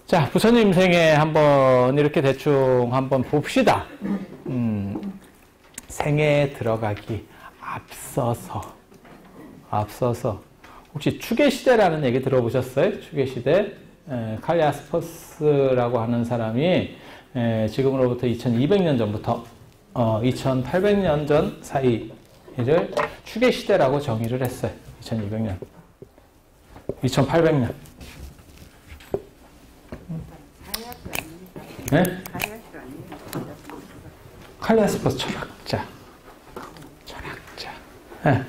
자, 부처님 생애 한번 이렇게 대충 한번 봅시다. 생애에 들어가기 앞서서 혹시 추계시대라는 얘기 들어보셨어요? 추계시대. 칼리아스포스라고 하는 사람이 지금으로부터 2200년 전부터 2800년 전 사이를 추계시대라고 정의를 했어요. 2200년. 2800년. 네? 칼리아스포스 철학자. 네.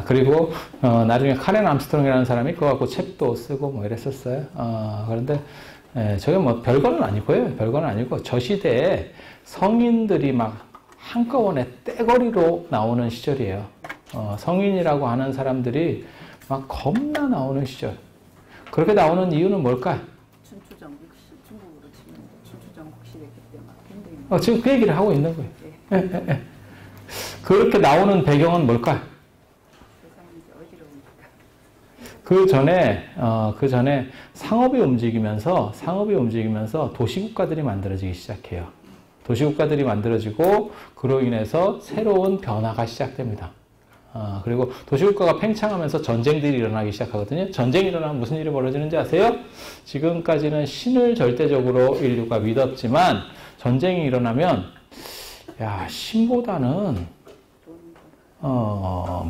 그리고 나중에 카렌 암스트롱이라는 사람이 그거 갖고 책도 쓰고 뭐 이랬었어요. 그런데 저게 뭐 별거는 아니고요. 별거는 아니고 저 시대에 성인들이 막 한꺼번에 떼거리로 나오는 시절이에요. 성인이라고 하는 사람들이 막 겁나 나오는 시절. 그렇게 나오는 이유는 뭘까요? 춘추전국시, 중국으로 치면 춘추전국 시대이기 때문에 지금 그 얘기를 하고 있는 거예요. 네. 그렇게 나오는 배경은 뭘까요? 세상이 이제 어지러우니까. 그 전에 상업이 움직이면서 도시국가들이 만들어지기 시작해요. 도시국가들이 만들어지고 그로 인해서 새로운 변화가 시작됩니다. 그리고 도시국가가 팽창하면서 전쟁들이 일어나기 시작하거든요. 전쟁이 일어나면 무슨 일이 벌어지는지 아세요? 지금까지는 신을 절대적으로 인류가 믿었지만 전쟁이 일어나면 야, 신보다는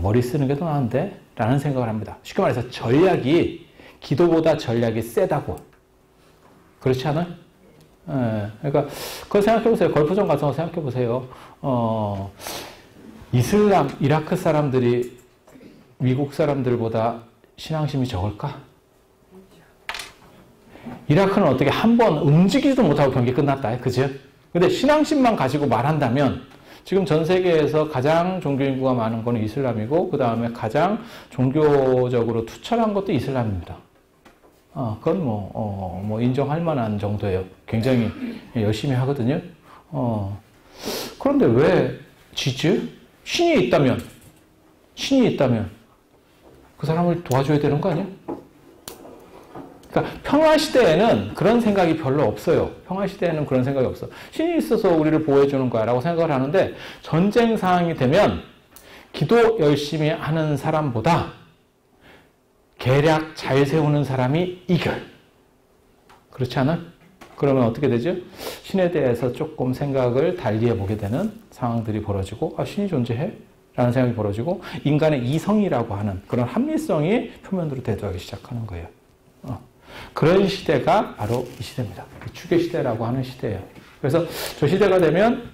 머리 쓰는 게 더 나은데? 라는 생각을 합니다. 쉽게 말해서 기도보다 전략이 세다고. 그렇지 않아요? 그러니까 그걸 생각해 보세요. 걸프전 같은 거 생각해 보세요. 이라크 사람들이 미국 사람들보다 신앙심이 적을까? 이라크는 어떻게 한 번 움직이지도 못하고 경기 끝났다. 그죠? 근데 신앙심만 가지고 말한다면 지금 전 세계에서 가장 종교 인구가 많은 거는 이슬람이고 그 다음에 가장 종교적으로 투철한 것도 이슬람입니다. 그건 뭐 인정할 만한 정도예요. 굉장히 열심히 하거든요. 그런데 왜 지지? 신이 있다면 그 사람을 도와줘야 되는 거 아니야? 그러니까 평화시대에는 그런 생각이 별로 없어요. 평화시대에는 그런 생각이 없어. 신이 있어서 우리를 보호해주는 거야 라고 생각을 하는데 전쟁 상황이 되면 기도 열심히 하는 사람보다 계략 잘 세우는 사람이 이겨요. 그렇지 않아? 그러면 어떻게 되죠? 신에 대해서 조금 생각을 달리 해보게 되는 상황들이 벌어지고 신이 존재해? 라는 생각이 벌어지고 인간의 이성이라고 하는 그런 합리성이 표면으로 대두하기 시작하는 거예요. 그런 시대가 바로 이 시대입니다. 추계시대라고 하는 시대예요. 그래서 저 시대가 되면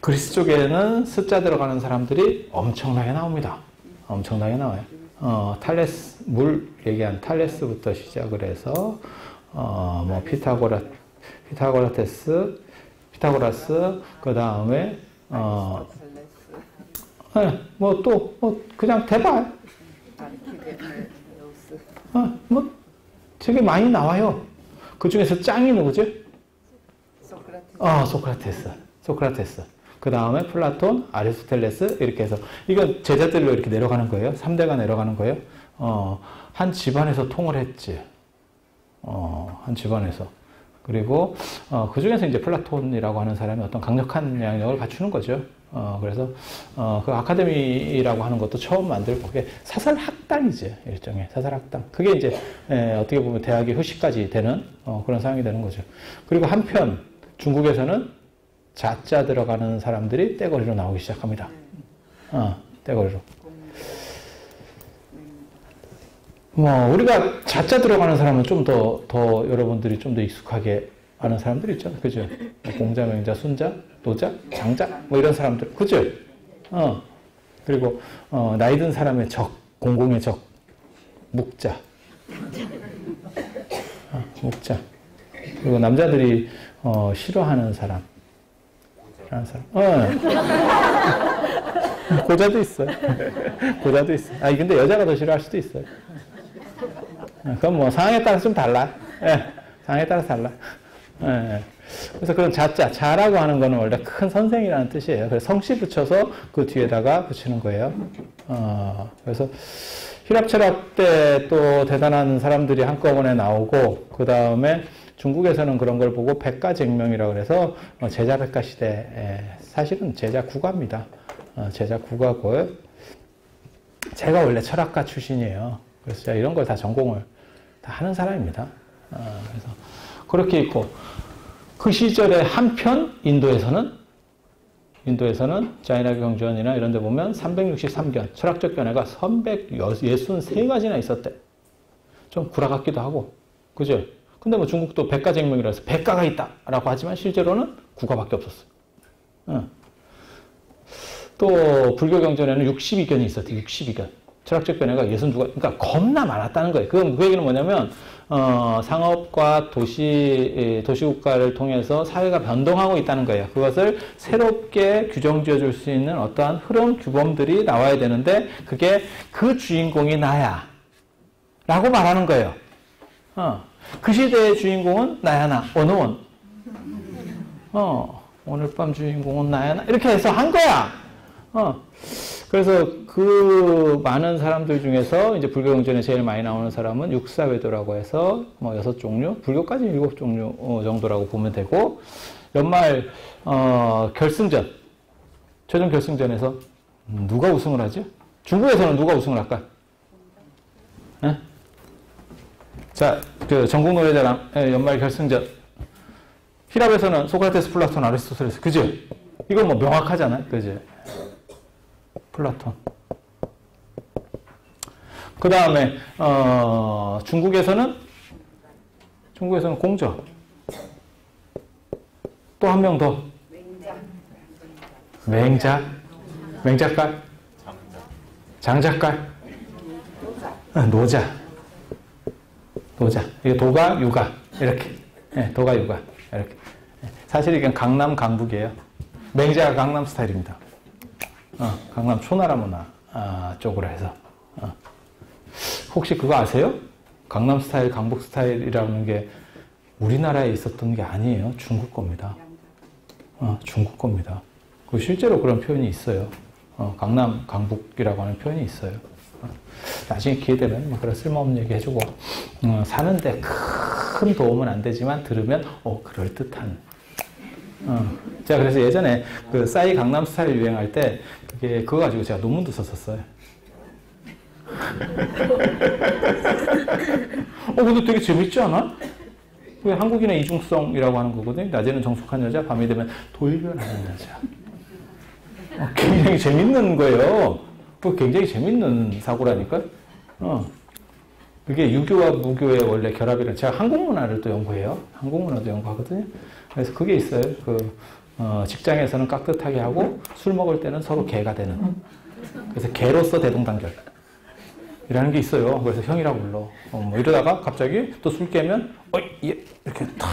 그리스 쪽에는 숫자 들어가는 사람들이 엄청나게 나옵니다. 엄청나게 나와요. 물 얘기한 탈레스부터 시작을 해서 뭐 피타고라스, 그 다음에 그냥 대발. 되게 많이 나와요. 그 중에서 짱이 누구죠? 소크라테스. 그 다음에 플라톤, 아리스토텔레스 이렇게 해서 이건 제자들로 이렇게 내려가는 거예요. 3대가 내려가는 거예요. 한 집안에서 통을 했지. 한 집안에서. 그리고 그 중에서 이제 플라톤이라고 하는 사람이 어떤 강력한 영향력을 갖추는 거죠. 그래서 그 아카데미라고 하는 것도 처음 만들고 그게 사설학당이지. 일종의 사설학당. 그게 이제 어떻게 보면 대학의 후시까지 되는 그런 상황이 되는 거죠. 그리고 한편 중국에서는 자자 들어가는 사람들이 떼거리로 나오기 시작합니다. 떼거리로. 우리가 자자 들어가는 사람은 좀 더 여러분들이 좀 더 익숙하게 아는 사람들이 있잖아요. 그죠? 공자, 명자, 순자, 노자, 장자, 뭐 이런 사람들. 그죠? 그리고, 나이 든 사람의 적, 공공의 적, 묵자. 묵자. 그리고 남자들이, 싫어하는 사람. 고자도 있어요. 고자도 있어요. 근데 여자가 더 싫어할 수도 있어요. 그건 뭐 상황에 따라서 좀 달라. 상황에 따라서 달라. 그래서 그런 자라고 하는 거는 원래 큰 선생이라는 뜻이에요. 그래서 성씨 붙여서 그 뒤에다가 붙이는 거예요. 그래서 힐랍 철학 때 또 대단한 사람들이 한꺼번에 나오고, 그 다음에 중국에서는 그런 걸 보고 백가쟁명이라고 그래서 제자 백가 시대, 사실은 제자 국가입니다. 제자 국가고요. 제가 원래 철학가 출신이에요. 그래서 제가 이런 걸 다 전공을 다 하는 사람입니다. 그래서 그렇게 있고, 그 시절에 한편 인도에서는 자이나 경전이나 이런 데 보면 363견, 철학적 견해가 363가지나 있었대. 좀 구라 같기도 하고. 그죠? 근데 뭐 중국도 백가쟁명이라 해서 백가가 있다라고 하지만 실제로는 구가밖에 없었어요. 또 불교 경전에는 62견이 있었대. 62견. 철학적 견해가 62가, 그러니까 겁나 많았다는 거예요. 그 얘기는 뭐냐면, 상업과 도시국가를 통해서 사회가 변동하고 있다는 거예요. 그것을 새롭게 규정 지어줄 수 있는 어떠한 흐름, 규범들이 나와야 되는데, 그게 그 주인공이 나야. 라고 말하는 거예요. 그 시대의 주인공은 나야, 나. 어느 원? 오늘 밤 주인공은 나야, 나. 이렇게 해서 한 거야. 그래서 그 많은 사람들 중에서 이제 불교 경전에 제일 많이 나오는 사람은 육사외도라고 해서 뭐 6종류, 불교까지 7종류 정도라고 보면 되고, 연말 결승전, 최종 결승전에서 누가 우승을 하죠? 중국에서는 누가 우승을 할까? 네? 자, 그 전국 노래자랑 연말 결승전. 힐랍에서는 소크라테스, 플라톤, 아리스토텔레스. 그죠? 이건 뭐 명확하잖아요. 그죠? 플라톤. 그 다음에 중국에서는 공저. 또 한 명 더. 맹작갈. 장작갈. 노자. 이게 도가, 유가. 이렇게. 도가, 유가. 이렇게. 사실 이건 강남, 강북이에요. 맹자가 강남 스타일입니다. 강남 초나라 문화 쪽으로 해서. 혹시 그거 아세요? 강남 스타일, 강북 스타일이라는 게 우리나라에 있었던 게 아니에요. 중국 겁니다. 중국 겁니다. 그 실제로 그런 표현이 있어요. 강남, 강북이라고 하는 표현이 있어요. 나중에 기회 되면 뭐 그런 쓸모없는 얘기 해주고, 사는데 큰 도움은 안 되지만 들으면 그럴듯한. 제가 그래서 예전에 그 싸이 강남 스타일 유행할 때 그거 가지고 제가 논문도 썼었어요. 근데 되게 재밌지 않아? 그게 한국인의 이중성이라고 하는 거거든요. 낮에는 정숙한 여자, 밤이 되면 돌변하는 여자. 굉장히 재밌는 거예요. 굉장히 재밌는 사고라니까. 그게 유교와 무교의 원래 결합이라. 제가 한국 문화를 또 연구해요. 한국 문화도 연구하거든요. 그래서 그게 있어요. 직장에서는 깍듯하게 하고 술 먹을 때는 서로 개가 되는. 그래서 개로서 대동단결. 이라는 게 있어요. 그래서 형이라고 불러. 뭐 이러다가 갑자기 또 술 깨면, 예, 이렇게 탁.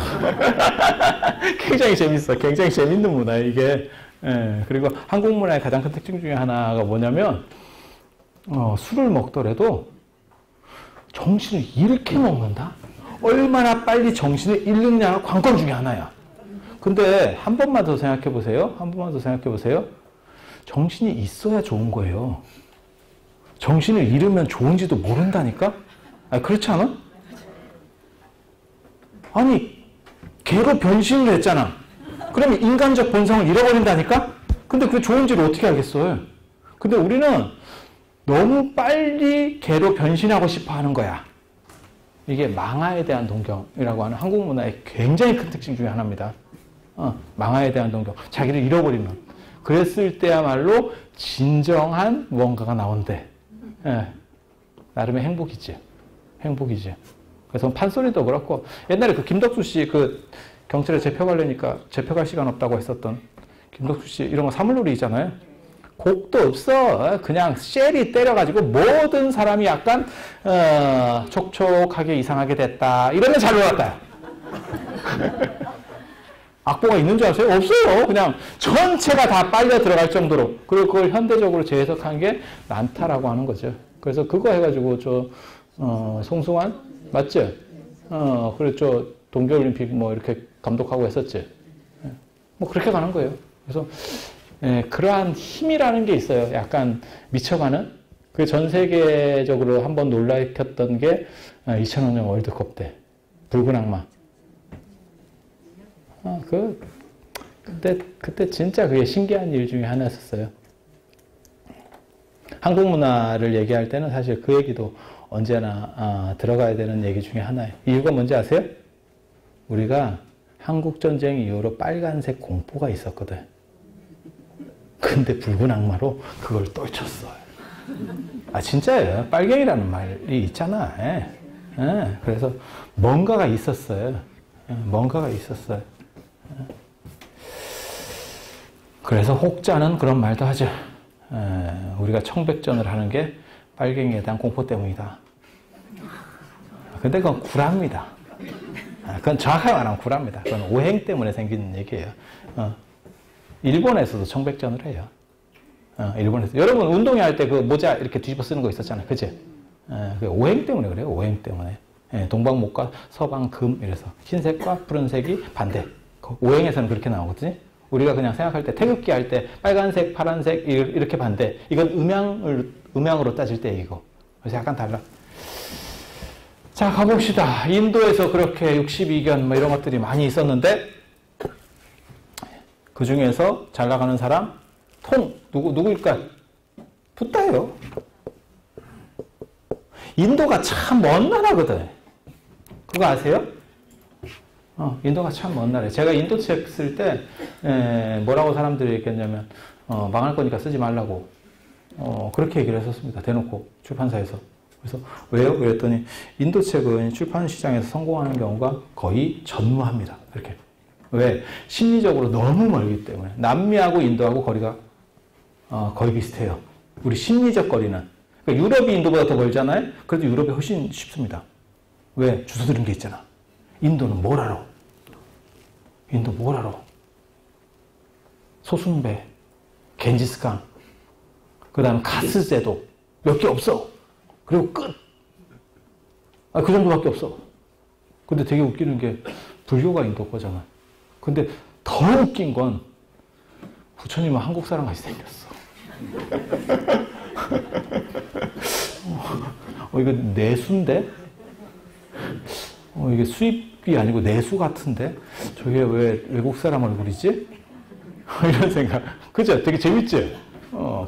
굉장히 재밌어. 굉장히 재밌는 문화예요, 이게. 예, 그리고 한국 문화의 가장 큰 특징 중에 하나가 뭐냐면, 술을 먹더라도 정신을 잃게 먹는다? 얼마나 빨리 정신을 잃느냐가 관건 중에 하나야. 근데 한 번만 더 생각해 보세요. 정신이 있어야 좋은 거예요. 정신을 잃으면 좋은지도 모른다니까? 그렇지 않아? 아니, 개로 변신을 했잖아. 그러면 인간적 본성을 잃어버린다니까? 근데 그게 좋은지를 어떻게 알겠어요? 근데 우리는 너무 빨리 개로 변신하고 싶어 하는 거야. 이게 망아에 대한 동경이라고 하는 한국 문화의 굉장히 큰 특징 중에 하나입니다. 망아에 대한 동경. 자기를 잃어버리면. 그랬을 때야말로 진정한 무언가가 나온대. 예. 나름의 행복이지. 그래서 판소리도 그렇고, 옛날에 그 김덕수 씨 경찰에 재표가려니까 재표갈 시간 없다고 했었던 김덕수 씨 이런 거 사물놀이잖아요. 곡도 없어. 그냥 쉘이 때려가지고 모든 사람이 약간 촉촉하게 이상하게 됐다. 이러면 잘 놀았다. 악보가 있는 줄 아세요? 없어요. 그냥 전체가 다 빨려 들어갈 정도로. 그리고 그걸 현대적으로 재해석한 게 난타라고 하는 거죠. 그래서 그거 해가지고 송승환 맞지? 그래서 동계올림픽 뭐 이렇게 감독하고 했었지. 뭐 그렇게 가는 거예요. 그래서 그러한 힘이라는 게 있어요. 약간 미쳐가는 그 전 세계적으로 한번 놀라켰던 게 2005년 월드컵 때 붉은 악마. 그때 진짜 그게 신기한 일 중에 하나였었어요. 한국 문화를 얘기할 때는 사실 그 얘기도 언제나 들어가야 되는 얘기 중에 하나예요. 이유가 뭔지 아세요? 우리가 한국전쟁 이후로 빨간색 공포가 있었거든. 근데 붉은 악마로 그걸 떨쳤어요. 진짜예요. 빨갱이라는 말이 있잖아. 그래서 뭔가가 있었어요. 뭔가가 있었어요. 그래서 혹자는 그런 말도 하죠. 우리가 청백전을 하는 게 빨갱이에 대한 공포 때문이다. 근데 그건 구라입니다. 그건 정확하게 말하면 구라입니다. 그건 오행 때문에 생긴 얘기예요. 일본에서도 청백전을 해요. 일본에서. 여러분 운동회 할 때 그 모자 이렇게 뒤집어 쓰는 거 있었잖아요. 그치? 오행 때문에 그래요. 오행 때문에. 동방목과 서방금 이래서 흰색과 푸른색이 반대. 오행에서는 그렇게 나오거든요. 우리가 그냥 생각할 때 태극기 할 때 빨간색, 파란색 이렇게 반대. 이건 음양으로 따질 때 이거. 그래서 약간 달라. 자, 가봅시다. 인도에서 그렇게 62견 뭐 이런 것들이 많이 있었는데 그 중에서 잘 나가는 사람 누구일까? 붓다예요. 인도가 참 먼 나라거든. 그거 아세요? 인도가 참 먼 나라예요. 제가 인도 책 쓸 때 뭐라고 사람들이 얘기했냐면 망할 거니까 쓰지 말라고 그렇게 얘기를 했었습니다. 대놓고 출판사에서. 그래서 왜요? 그랬더니 인도 책은 출판 시장에서 성공하는 경우가 거의 전무합니다. 이렇게. 왜? 심리적으로 너무 멀기 때문에. 남미하고 인도하고 거리가 거의 비슷해요. 우리 심리적 거리는. 그러니까 유럽이 인도보다 더 멀잖아요? 그래도 유럽이 훨씬 쉽습니다. 왜? 주워 들은 게 있잖아. 인도는 뭘 알아? 인도 뭘 알아? 소순배, 겐지스강, 그 다음에 가스제도 몇 개 없어. 그리고 끝. 그 정도밖에 없어. 근데 되게 웃기는 게 불교가 인도 거잖아. 근데 더 웃긴 건 부처님은 한국 사람 같이 생겼어. 이거 내수인데? 이게 수입이 아니고 내수 같은데? 저게 왜 외국 사람 얼굴이지? 이런 생각. 그죠? 되게 재밌지?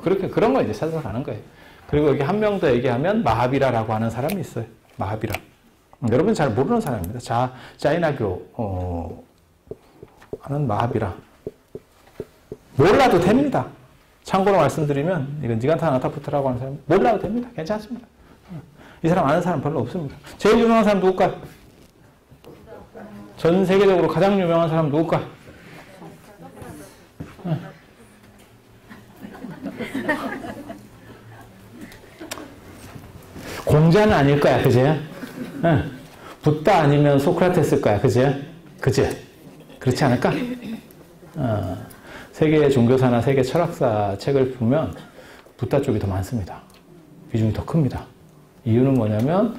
그런 거 이제 찾아서 가는 거예요. 그리고 여기 한 명 더 얘기하면 마하비라라고 하는 사람이 있어요. 마하비라. 여러분 잘 모르는 사람입니다. 자이나교 하는 마하비라. 몰라도 됩니다. 참고로 말씀드리면 이건 니간타 나타푸트라고 하는 사람 몰라도 됩니다. 괜찮습니다. 이 사람 아는 사람 별로 없습니다. 제일 유명한 사람 누굴까? 전 세계적으로 가장 유명한 사람 누굴까? 공자는 아닐 거야, 그지? 붓다 아니면 소크라테스일 거야, 그지? 그렇지 않을까? 세계 종교사나 세계 철학사 책을 보면 붓다 쪽이 더 많습니다. 비중이 더 큽니다. 이유는 뭐냐면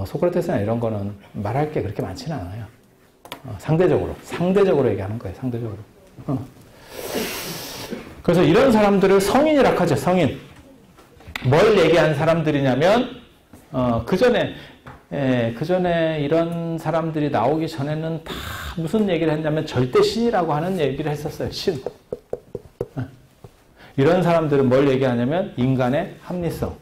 소크라테스나 이런 거는 말할 게 그렇게 많지는 않아요. 상대적으로 얘기하는 거예요. 상대적으로. 그래서 이런 사람들을 성인이라고 하죠. 성인. 뭘 얘기한 사람들이냐면 그 전에 이런 사람들이 나오기 전에는 다 무슨 얘기를 했냐면 절대 신이라고 하는 얘기를 했었어요. 신. 이런 사람들은 뭘 얘기하냐면 인간의 합리성.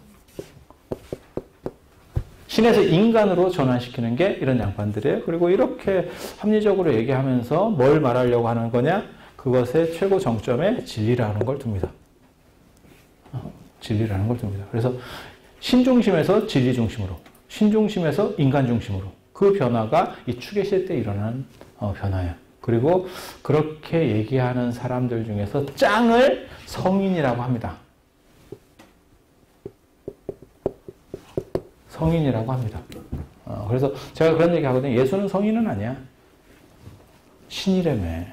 신에서 인간으로 전환시키는 게 이런 양반들이에요. 그리고 이렇게 합리적으로 얘기하면서 뭘 말하려고 하는 거냐? 그것의 최고 정점에 진리라는 걸 둡니다. 진리라는 걸 둡니다. 그래서 신 중심에서 진리 중심으로, 신 중심에서 인간 중심으로 그 변화가 이 추계시대 때 일어나는 변화예요. 그리고 그렇게 얘기하는 사람들 중에서 짱을 성인이라고 합니다. 성인이라고 합니다. 그래서 제가 그런 얘기 하거든요. 예수는 성인은 아니야. 신이라며.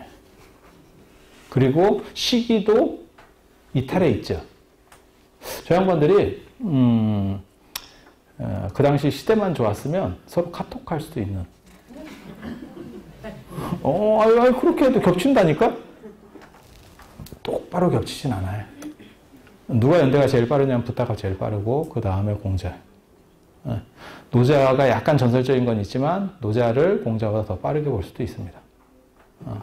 그리고 시기도 이탈해 있죠. 저 양반들이 그 당시 시대만 좋았으면 서로 카톡할 수도 있는. 그렇게 해도 겹친다니까? 똑바로 겹치진 않아요. 누가 연대가 제일 빠르냐면 부타가 제일 빠르고 그 다음에 공자. 노자가 약간 전설적인 건 있지만 노자를 공자보다 더 빠르게 볼 수도 있습니다.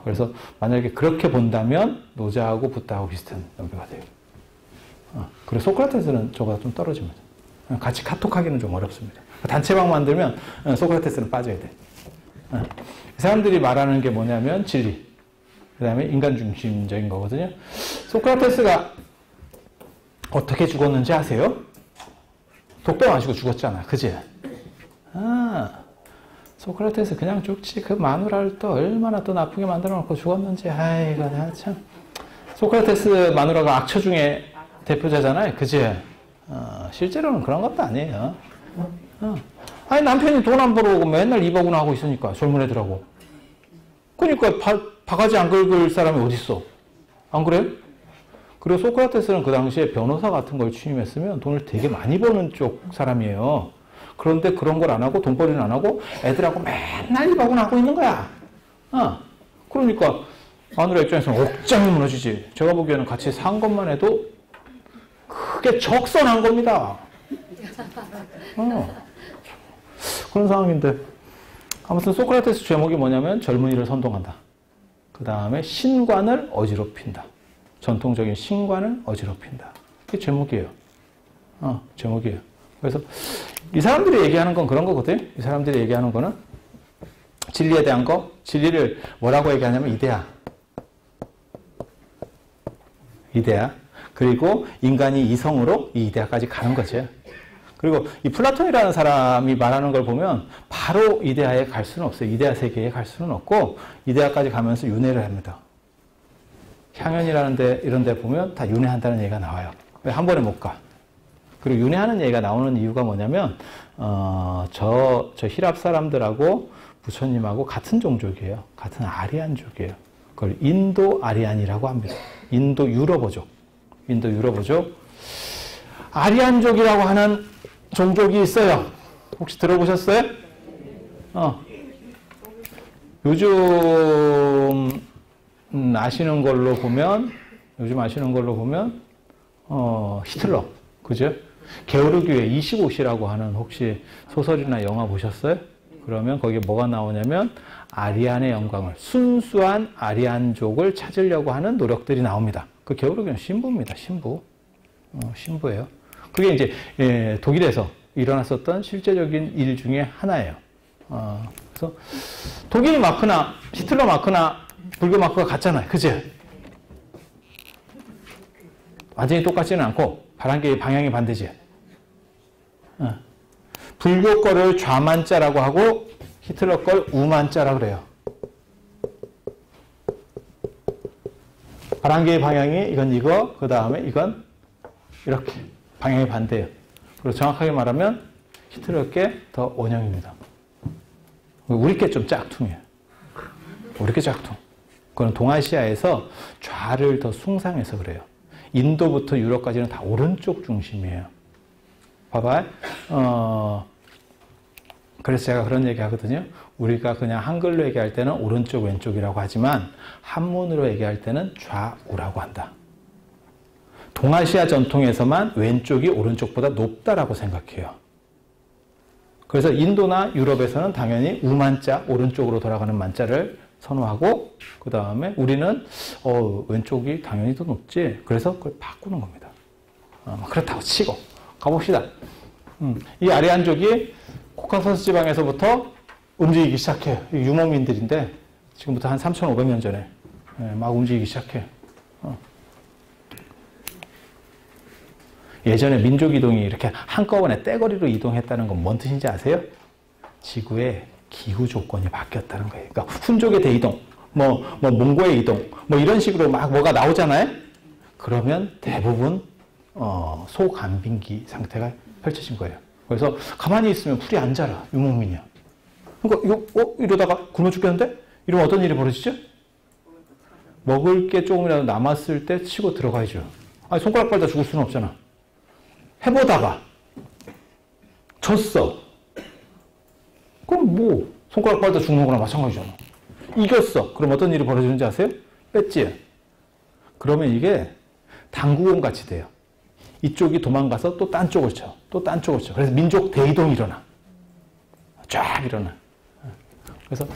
그래서 만약에 그렇게 본다면 노자하고 부타하고 비슷한 연배가 돼요. 그리고 소크라테스는 저보다 좀 떨어집니다. 같이 카톡하기는 좀 어렵습니다. 단체방 만들면 소크라테스는 빠져야 돼. 사람들이 말하는 게 뭐냐면 진리, 그 다음에 인간 중심적인 거거든요. 소크라테스가 어떻게 죽었는지 아세요? 독배 마시고 죽었잖아. 그지? 소크라테스 그냥 죽지. 그 마누라를 또 얼마나 또 나쁘게 만들어 놓고 죽었는지. 아이고, 나 참. 소크라테스 마누라가 악처 중에 대표자잖아요. 그지? 실제로는 그런 것도 아니에요. 아니, 남편이 돈 안 벌어오고 맨날 입하고나 하고 있으니까, 젊은 애들하고. 그러니까 바가지 안 긁을 사람이 어딨어? 안 그래요? 그리고 소크라테스는 그 당시에 변호사 같은 걸 취임했으면 돈을 되게 많이 버는 쪽 사람이에요. 그런데 그런 걸 안 하고 돈벌이는 안 하고 애들하고 맨날 입하고나 하고 있는 거야. 그러니까 마누라 입장에서는 억장이 무너지지. 제가 보기에는 같이 산 것만 해도 크게 적선한 겁니다. 그런 상황인데 아무튼 소크라테스 제목이 뭐냐면 젊은이를 선동한다. 그 다음에 신관을 어지럽힌다. 전통적인 신관을 어지럽힌다. 그게 제목이에요. 제목이에요. 그래서 이 사람들이 얘기하는 건 그런 거거든요. 이 사람들이 얘기하는 거는 진리에 대한 거, 진리를 뭐라고 얘기하냐면 이데아. 이데아. 그리고 인간이 이성으로 이 이데아까지 가는 거죠. 그리고 이 플라톤이라는 사람이 말하는 걸 보면 바로 이데아에 갈 수는 없어요. 이데아 세계에 갈 수는 없고 이데아까지 가면서 윤회를 합니다. 향연이라는 데 이런 데 보면 다 윤회한다는 얘기가 나와요. 왜 한 번에 못 가? 그리고 윤회하는 얘기가 나오는 이유가 뭐냐면 저 히랍 사람들하고 부처님하고 같은 종족이에요. 같은 아리안족이에요. 그걸 인도 아리안이라고 합니다. 인도 유럽어족. 인도 유럽어족. 아리안족이라고 하는 종족이 있어요. 혹시 들어보셨어요? 요즘 아시는 걸로 보면 히틀러, 그죠? 게오르기의 25시라고 하는 혹시 소설이나 영화 보셨어요? 그러면 거기에 뭐가 나오냐면 아리안의 영광을, 순수한 아리안족을 찾으려고 하는 노력들이 나옵니다. 그 게오르기는 신부입니다. 신부예요. 그게 이제 독일에서 일어났었던 실제적인 일 중에 하나예요. 그래서 독일 마크나 히틀러 마크나 불교 마크가 같잖아요. 그치? 완전히 똑같지는 않고 바람개의 방향이 반대지. 불교 거를 좌만자라고 하고 히틀러 걸 우만자라고 그래요. 바람개의 방향이 이건 이거, 그 다음에 이건 이렇게 방향이 반대예요. 그리고 정확하게 말하면 히틀러께 더 원형입니다. 우리께 좀 짝퉁이에요. 우리께 짝퉁. 그건 동아시아에서 좌를 더 숭상해서 그래요. 인도부터 유럽까지는 다 오른쪽 중심이에요. 봐봐요. 그래서 제가 그런 얘기 하거든요. 우리가 그냥 한글로 얘기할 때는 오른쪽 왼쪽이라고 하지만 한문으로 얘기할 때는 좌우라고 한다. 동아시아 전통에서만 왼쪽이 오른쪽보다 높다라고 생각해요. 그래서 인도나 유럽에서는 당연히 우만자, 오른쪽으로 돌아가는 만자를 선호하고 그 다음에 우리는 왼쪽이 당연히 더 높지. 그래서 그걸 바꾸는 겁니다. 그렇다고 치고 가봅시다. 이 아리안족이 코카소스 지방에서부터 움직이기 시작해요. 유목민들인데 지금부터 한 3,500년 전에 막 움직이기 시작해요. 예전에 민족 이동이 이렇게 한꺼번에 떼거리로 이동했다는 건 뭔 뜻인지 아세요? 지구의 기후 조건이 바뀌었다는 거예요. 그러니까 훈족의 대이동, 몽고의 이동, 이런 식으로 막 뭐가 나오잖아요. 그러면 대부분 소간빙기 상태가 펼쳐진 거예요. 그래서 가만히 있으면 풀이 안 자라. 유목민이야. 그러니까 이러다가 굶어 죽겠는데? 이러면 어떤 일이 벌어지죠? 먹을 게 조금이라도 남았을 때 치고 들어가야죠. 아니, 손가락 빨다 죽을 수는 없잖아. 해보다가 졌어. 그럼 손가락 빨다 죽는 거랑 마찬가지잖아. 이겼어. 그럼 어떤 일이 벌어지는지 아세요? 뺐지? 그러면 이게 당구공 같이 돼요. 이쪽이 도망가서 또 딴 쪽을 쳐. 또 딴 쪽을 쳐. 그래서 민족 대이동이 일어나. 쫙 일어나. 그래서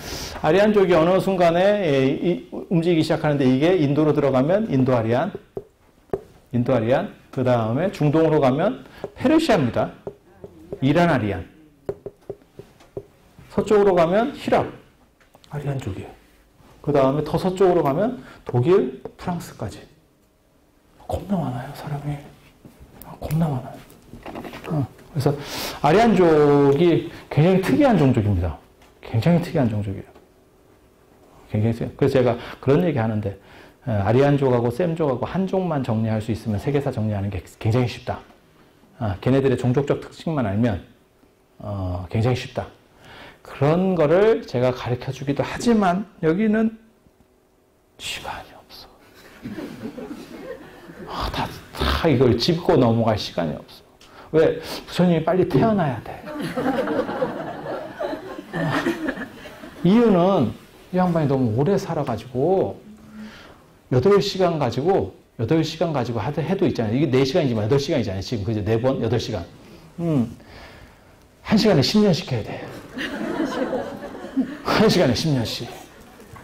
아리안족이 어느 순간에 움직이기 시작하는데 이게 인도로 들어가면 인도 아리안, 그 다음에 중동으로 가면 페르시아입니다. 이란 아리안. 서쪽으로 가면 히랍, 아리안족이에요. 그 다음에 더 서쪽으로 가면 독일, 프랑스까지. 겁나 많아요, 사람이. 겁나 많아요. 그래서 아리안족이 굉장히 특이한 종족입니다. 굉장히 특이한 종족이에요. 굉장히 특이해요. 그래서 제가 그런 얘기 하는데, 아리안족하고 셈족하고 한족만 정리할 수 있으면 세계사 정리하는 게 굉장히 쉽다. 걔네들의 종족적 특징만 알면 굉장히 쉽다. 그런 거를 제가 가르쳐 주기도 하지만 여기는 시간이 없어. 다 이걸 짚고 넘어갈 시간이 없어. 왜? 부처님이 빨리 태어나야 돼. 이유는 이 양반이 너무 오래 살아가지고 8시간 가지고 해도 있잖아요. 이게 4시간이지만 8시간이잖아요. 지금 그죠? 4번 8시간. 1시간에 10년씩 해야 돼. 1시간에 10년씩.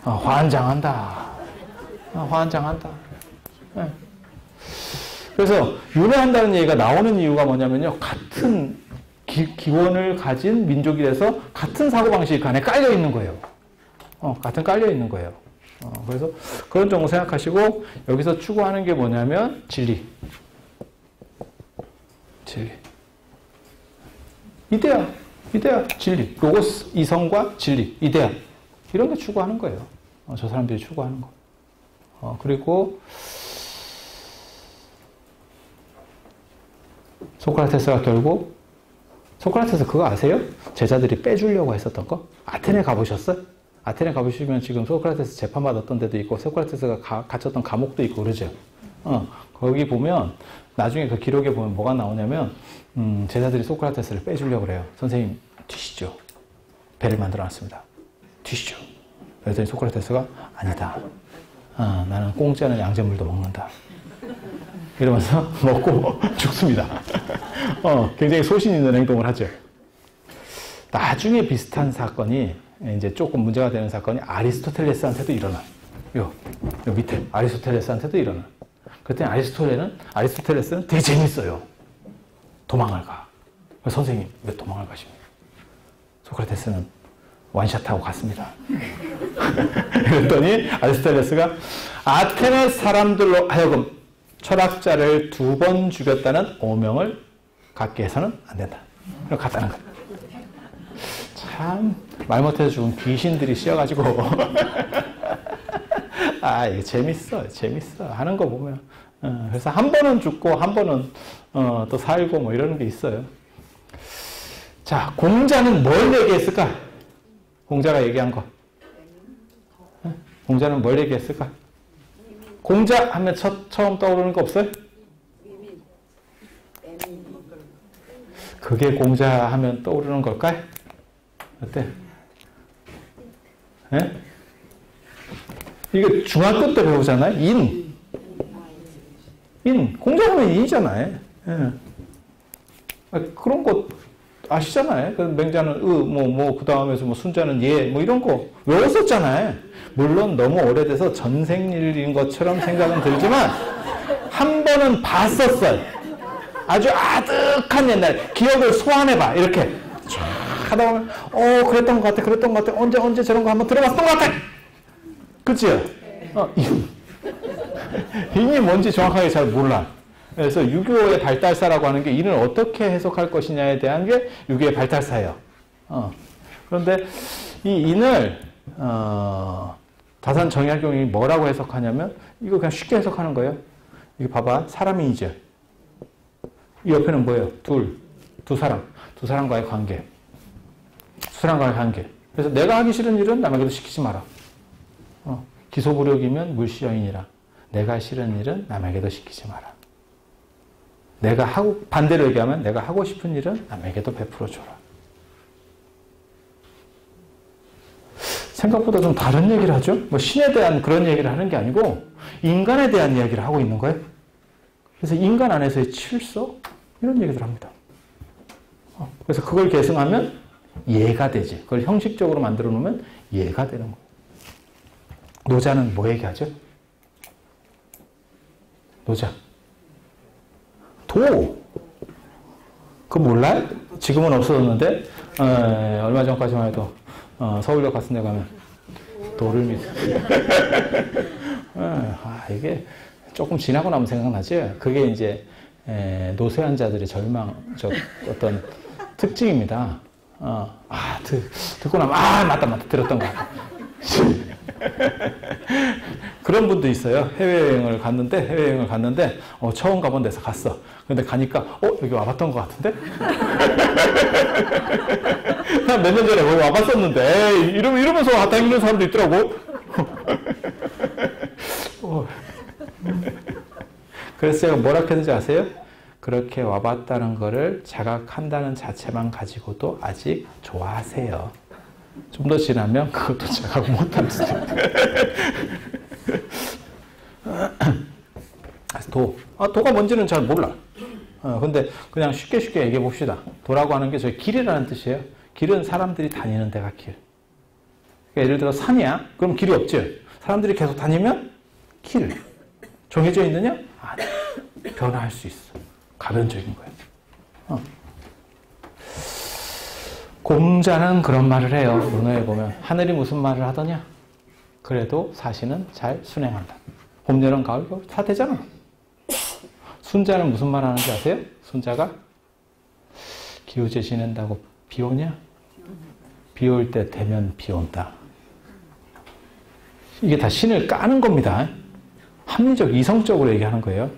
환장한다. 환장한다. 네. 그래서 윤회한다는 얘기가 나오는 이유가 뭐냐면요. 같은 기원을 가진 민족이라서 같은 사고방식이 그 안에 깔려 있는 거예요. 같은 깔려 있는 거예요. 그래서 그런 정도 생각하시고 여기서 추구하는 게 뭐냐면 진리. 이데아, 진리. 로고스, 이성과 진리, 이데아. 이런 게 추구하는 거예요. 저 사람들이 추구하는 거. 그리고 소크라테스가 결국 소크라테스 그거 아세요? 제자들이 빼주려고 했었던 거? 아테네 가보셨어요? 아테네 가보시면 지금 소크라테스 재판받았던 데도 있고 소크라테스가 갇혔던 감옥도 있고 그러죠. 거기 보면 나중에 그 기록에 보면 뭐가 나오냐면 제자들이 소크라테스를 빼주려고 그래요. 선생님 튀시죠. 배를 만들어놨습니다. 튀시죠. 그랬더니 소크라테스가 아니다. 나는 공짜는 양잿물도 먹는다. 이러면서 먹고 죽습니다. 굉장히 소신 있는 행동을 하죠. 나중에 비슷한 사건이 이제 조금 문제가 되는 사건이 아리스토텔레스한테도 일어나. 요 밑에 아리스토텔레스한테도 일어나. 그랬더니 아리스토텔레스는 되게 재밌어요. 도망을 가. 선생님 왜 도망을 가십니까? 소크라테스는 원샷하고 갔습니다. 그랬더니 아리스토텔레스가 아테네 사람들로 하여금 철학자를 2번 죽였다는 오명을 갖게 해서는 안 된다. 그리고 갔다는 거예요. 참 말 못해서 죽은 귀신들이 씌어가지고 이게 재밌어 하는 거 보면. 그래서 한 번은 죽고 한 번은 또 살고 뭐 이러는 게 있어요. 자, 공자는 뭘 얘기했을까? 공자가 얘기한 거. 공자는 뭘 얘기했을까? 공자 하면 처음 떠오르는 거 없어요? 그게 공자 하면 떠오르는 걸까요? 어때? 예? 이거 중학교 때 배우잖아요. 인. 공자 하면 인이잖아요. 예. 그런 거 아시잖아요. 그 맹자는 그 다음에서 순자는 예, 이런 거 외웠었잖아요. 물론 너무 오래돼서 전생일인 것처럼 생각은 들지만 한 번은 봤었어요. 아주 아득한 옛날 기억을 소환해봐. 이렇게 쫙 하다 보면 그랬던 것 같아. 언제 저런 거 한번 들어봤던 것 같아. 그치요? 인이 뭔지 정확하게 잘 몰라. 그래서 유교의 발달사라고 하는 게 인을 어떻게 해석할 것이냐에 대한 게 유교의 발달사예요. 그런데 이 인을 다산 정약용이 뭐라고 해석하냐면 이거 그냥 쉽게 해석하는 거예요. 이거 봐봐. 사람인이죠. 이 옆에는 뭐예요? 두 사람과의 관계. 그래서 내가 하기 싫은 일은 남에게도 시키지 마라. 기소부력이면 물시여인이라. 내가 싫은 일은 남에게도 시키지 마라. 반대로 얘기하면 내가 하고 싶은 일은 남에게도 베풀어 줘라. 생각보다 좀 다른 얘기를 하죠. 신에 대한 그런 얘기를 하는 게 아니고 인간에 대한 이야기를 하고 있는 거예요. 그래서 인간 안에서의 질서 이런 얘기들 합니다. 그래서 그걸 계승하면 예가 되지. 그걸 형식적으로 만들어 놓으면 예가 되는 거예요. 노자는 뭐 얘기하죠? 노자. 도. 그거 몰라요? 지금은 없어졌는데 얼마 전까지만 해도 서울역 같은 데 가면 도를 이게 조금 지나고 나면 생각나죠? 그게 이제 노쇠한 자들의 어떤 특징입니다. 듣고 나면 맞다 들었던 거 같아. 그런 분도 있어요. 해외여행을 갔는데 처음 가본 데서 갔어. 근데 가니까 여기 와봤던 것 같은데? 한 몇 년 전에 거기 와봤었는데 이러면서 다니는 사람도 있더라고. 그래서 제가 뭐라 했는지 아세요? 그렇게 와봤다는 거를 자각한다는 자체만 가지고도 아직 좋아하세요. 좀 더 지나면 그것도 자각 못할 수도 있다. 도가 뭔지는 잘 몰라. 근데 그냥 쉽게 얘기해 봅시다. 도라고 하는 게 저희 길이라는 뜻이에요. 길은 사람들이 다니는 데가 길. 그러니까 예를 들어 산이야? 그럼 길이 없지. 사람들이 계속 다니면 길. 정해져 있느냐? 아니. 변화할 수 있어. 가변적인 거예요. 공자는 그런 말을 해요. 문어에 보면 하늘이 무슨 말을 하더냐? 그래도 사시는 잘 순행한다. 봄, 여름, 가을, 겨울 다 되잖아. 순자는 무슨 말 하는지 아세요? 순자가 기우제 지낸다고 비 오냐? 비 올 때 되면 비 온다. 이게 다 신을 까는 겁니다. 합리적, 이성적으로 얘기하는 거예요.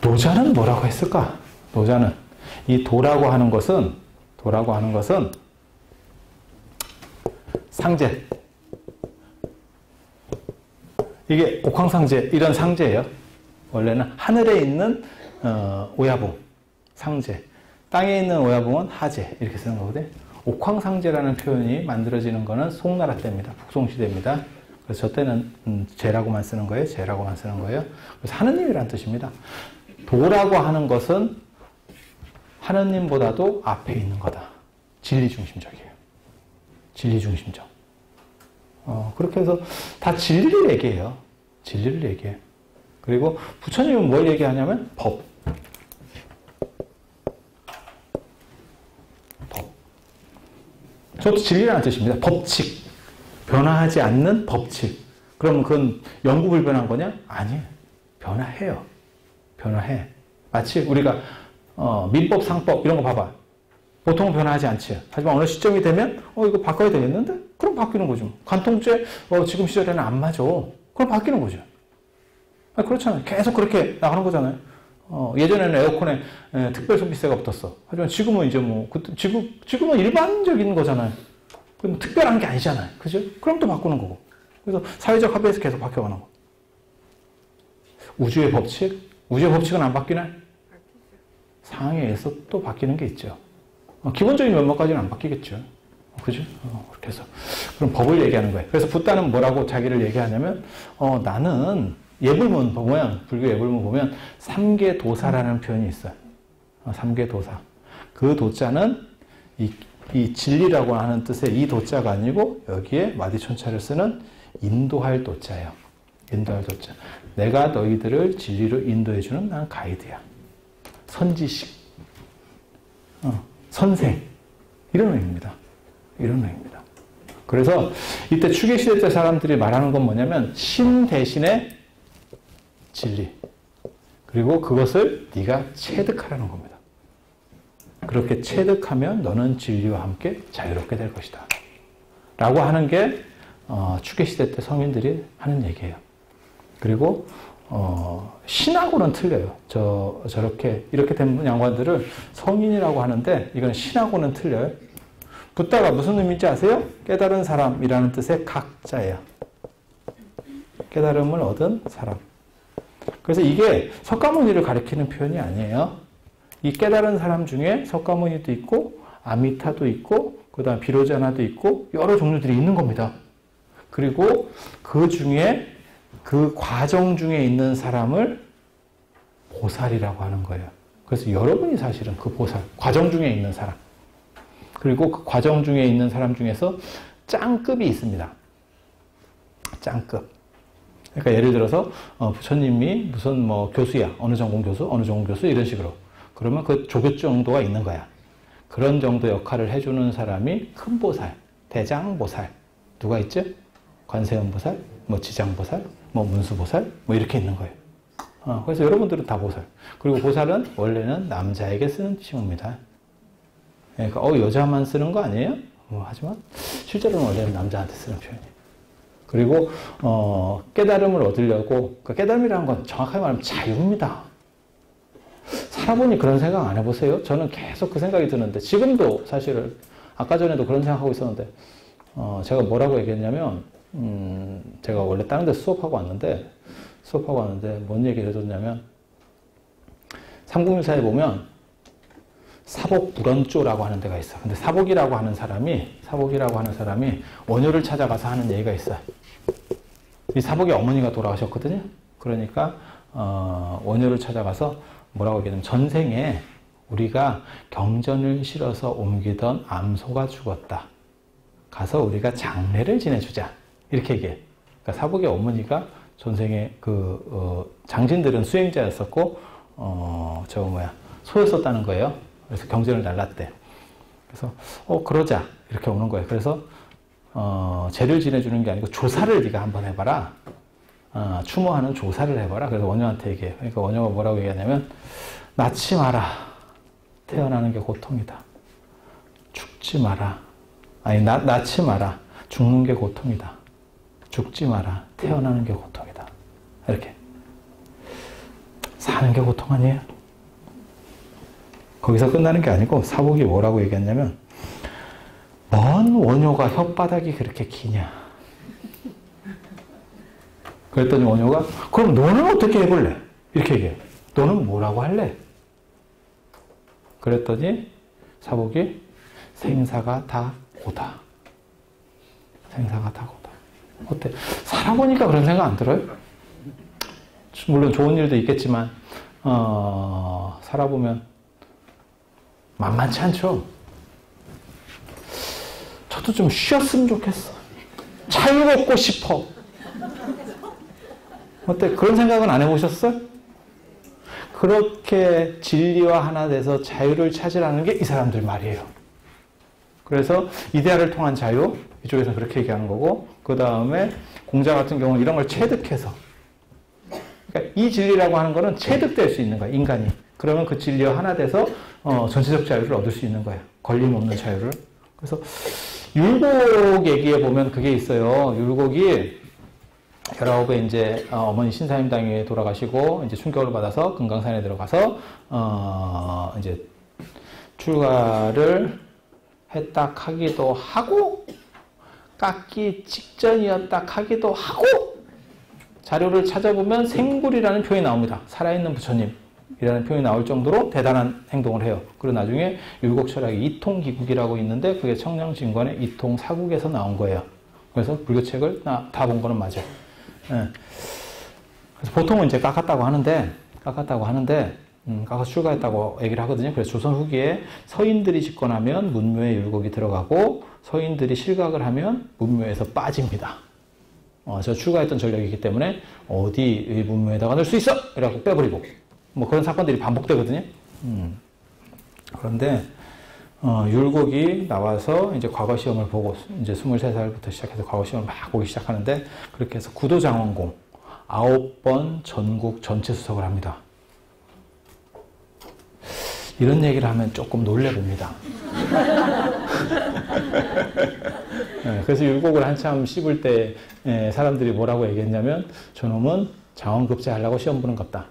노자는 뭐라고 했을까? 노자는 이 도라고 하는 것은 상제. 이게 옥황상제 이런 상제예요. 원래는 하늘에 있는 오야붕 상제, 땅에 있는 오야붕은 하제 이렇게 쓰는 거거든요. 옥황상제라는 표현이 만들어지는 거는 송나라 때입니다. 북송시대입니다. 그래서 저 때는 제라고만 쓰는 거예요. 그래서 하느님이라는 뜻입니다. 도라고 하는 것은 하느님보다도 앞에 있는 거다. 진리중심적이에요. 진리중심적. 그렇게 해서 다 진리를 얘기해요. 그리고 부처님은 뭘 얘기하냐면 법. 저도 진리라는 뜻입니다. 법칙. 변화하지 않는 법칙. 그러면 그건 영구불변한 거냐? 아니에요. 변화해. 마치 우리가 민법, 상법 이런 거 봐봐. 보통은 변화하지 않지. 하지만 어느 시점이 되면 이거 바꿔야 되겠는데? 그럼 바뀌는 거죠. 간통죄 지금 시절에는 안 맞아. 그럼 바뀌는 거죠. 그렇잖아요. 계속 그렇게 나가는 거잖아요. 예전에는 에어컨에 특별소비세가 붙었어. 하지만 지금은 이제 지금은 일반적인 거잖아요. 그럼 특별한 게 아니잖아요. 그죠? 그럼 또 바꾸는 거고. 그래서 사회적 합의에서 계속 바뀌어가는 거. 우주의 법칙은 안 바뀌나요? 상황에 의해서 또 바뀌는 게 있죠. 기본적인 면목까지는 안 바뀌겠죠. 그죠? 그렇게 해서. 그럼 법을 얘기하는 거예요. 그래서 붓다는 뭐라고 자기를 얘기하냐면, 나는 예불문 보면, 불교 예불문 보면, 삼계도사라는 표현이 있어요. 삼계도사. 그 도자는 이 진리라고 하는 뜻의 이 도자가 아니고, 여기에 마디촌자를 쓰는 인도할 도자예요. 인도할 도자. 내가 너희들을 진리로 인도해주는 난 가이드야. 선지식. 선생. 이런 의미입니다. 그래서 이때 추계시대 때 사람들이 말하는 건 뭐냐면 신 대신에 진리. 그리고 그것을 네가 체득하라는 겁니다. 그렇게 체득하면 너는 진리와 함께 자유롭게 될 것이다. 라고 하는 게 추계시대 때 성인들이 하는 얘기예요. 그리고 신하고는 틀려요. 이렇게 된 양반들을 성인이라고 하는데 이건 신하고는 틀려요. 붓다가 무슨 의미인지 아세요? 깨달은 사람이라는 뜻의 각자예요. 깨달음을 얻은 사람. 그래서 이게 석가모니를 가리키는 표현이 아니에요. 이 깨달은 사람 중에 석가모니도 있고 아미타도 있고 그 다음 비로자나도 있고 여러 종류들이 있는 겁니다. 그리고 그 중에 그 과정 중에 있는 사람을 보살이라고 하는 거예요. 그래서 여러분이 사실은 그 보살, 과정 중에 있는 사람. 그리고 그 과정 중에 있는 사람 중에서 짱급이 있습니다. 짱급. 그러니까 예를 들어서 부처님이 무슨 뭐 교수야. 어느 전공 교수, 어느 전공 교수 이런 식으로. 그러면 그 조교 정도가 있는 거야. 그런 정도 역할을 해주는 사람이 큰 보살, 대장보살. 누가 있죠? 관세음보살, 뭐 지장보살, 뭐 문수보살, 뭐 이렇게 있는 거예요. 그래서 여러분들은 다 보살. 그리고 보살은 원래는 남자에게 쓰는 뜻입니다. 그러니까 여자만 쓰는 거 아니에요? 하지만 실제로는 원래는 남자한테 쓰는 표현이에요. 그리고 깨달음을 얻으려고, 그러니까 깨달음이라는 건 정확하게 말하면 자유입니다. 살아보니 그런 생각 안 해보세요? 저는 계속 그 생각이 드는데 지금도 사실은 아까 전에도 그런 생각하고 있었는데 제가 뭐라고 얘기했냐면 제가 원래 다른 데서 수업하고 왔는데 뭔 얘기를 해줬냐면 삼국유사에 보면 사복불언조라고 하는 데가 있어. 근데 사복이라고 하는 사람이 원효를 찾아가서 하는 얘기가 있어요. 이 사복의 어머니가 돌아가셨거든요. 그러니까 원효를 찾아가서 뭐라고 얘기하냐면 전생에 우리가 경전을 실어서 옮기던 암소가 죽었다. 가서 우리가 장례를 지내주자. 이렇게 얘기해. 그러니까 사복의 어머니가 전생에 장신들은 수행자였었고 소였었다는 거예요. 그래서 경전을 날랐대. 그래서 그러자 이렇게 오는 거예요. 그래서 제를 지내주는 게 아니고 조사를 네가 한번 해봐라. 추모하는 조사를 해봐라. 그래서 원효한테 얘기해요. 그러니까 원효가 뭐라고 얘기하냐면 낳지 마라. 태어나는 게 고통이다. 죽지 마라. 아니 낳지 마라. 죽는 게 고통이다. 죽지 마라. 태어나는 게 고통이다. 이렇게. 사는 게 고통 아니에요? 거기서 끝나는 게 아니고 사복이 뭐라고 얘기했냐면 뭔 원효가 혓바닥이 그렇게 기냐. 그랬더니 원효가 그럼 너는 어떻게 해볼래? 이렇게 얘기해. 너는 뭐라고 할래? 그랬더니 사복이 생사가 다 고다. 생사가 다 고다. 어때? 살아보니까 그런 생각 안 들어요? 물론 좋은 일도 있겠지만 살아보면 만만치 않죠? 저도 좀 쉬었으면 좋겠어. 자유 먹고 싶어. 어때? 그런 생각은 안 해보셨어요? 그렇게 진리와 하나 돼서 자유를 찾으라는 게 이 사람들 말이에요. 그래서 이데아를 통한 자유, 이쪽에서 그렇게 얘기하는 거고, 그 다음에 공자 같은 경우는 이런 걸 체득해서, 그러니까 이 진리라고 하는 거는 체득될 수 있는 거예요, 인간이. 그러면 그 진리와 하나 돼서 전체적 자유를 얻을 수 있는 거예요. 걸림없는 자유를. 그래서 율곡 얘기에 보면 그게 있어요. 율곡이 19에 이제 어머니 신사임당에 돌아가시고 이제 충격을 받아서 금강산에 들어가서 이제 출가를 했다 하기도 하고 깎기 직전이었다 하기도 하고 자료를 찾아보면 생불이라는 표현이 나옵니다. 살아있는 부처님이라는 표현이 나올 정도로 대단한 행동을 해요. 그리고 나중에 율곡 철학이 이통기국이라고 있는데 그게 청량진권의 이통사국에서 나온 거예요. 그래서 불교책을 다 본 거는 맞아요. 예. 그래서 보통은 이제 깎았다고 하는데 깎아서 출가했다고 얘기를 하거든요. 그래서 조선 후기에 서인들이 집권하면 문묘에 율곡이 들어가고 서인들이 실각을 하면 문묘에서 빠집니다. 저 출가했던 전력이기 때문에 어디 문묘에다가 넣을 수 있어! 이라고 빼버리고 뭐 그런 사건들이 반복되거든요. 그런데 율곡이 나와서 이제 과거 시험을 보고 이제 23살부터 시작해서 과거 시험을 막 보기 시작하는데 그렇게 해서 구도장원공 9번 전국 전체 수석을 합니다. 이런 얘기를 하면 조금 놀래봅니다. 그래서 율곡을 한참 씹을 때 사람들이 뭐라고 얘기했냐면 저놈은 장원급제 하려고 시험 보는 것 같다.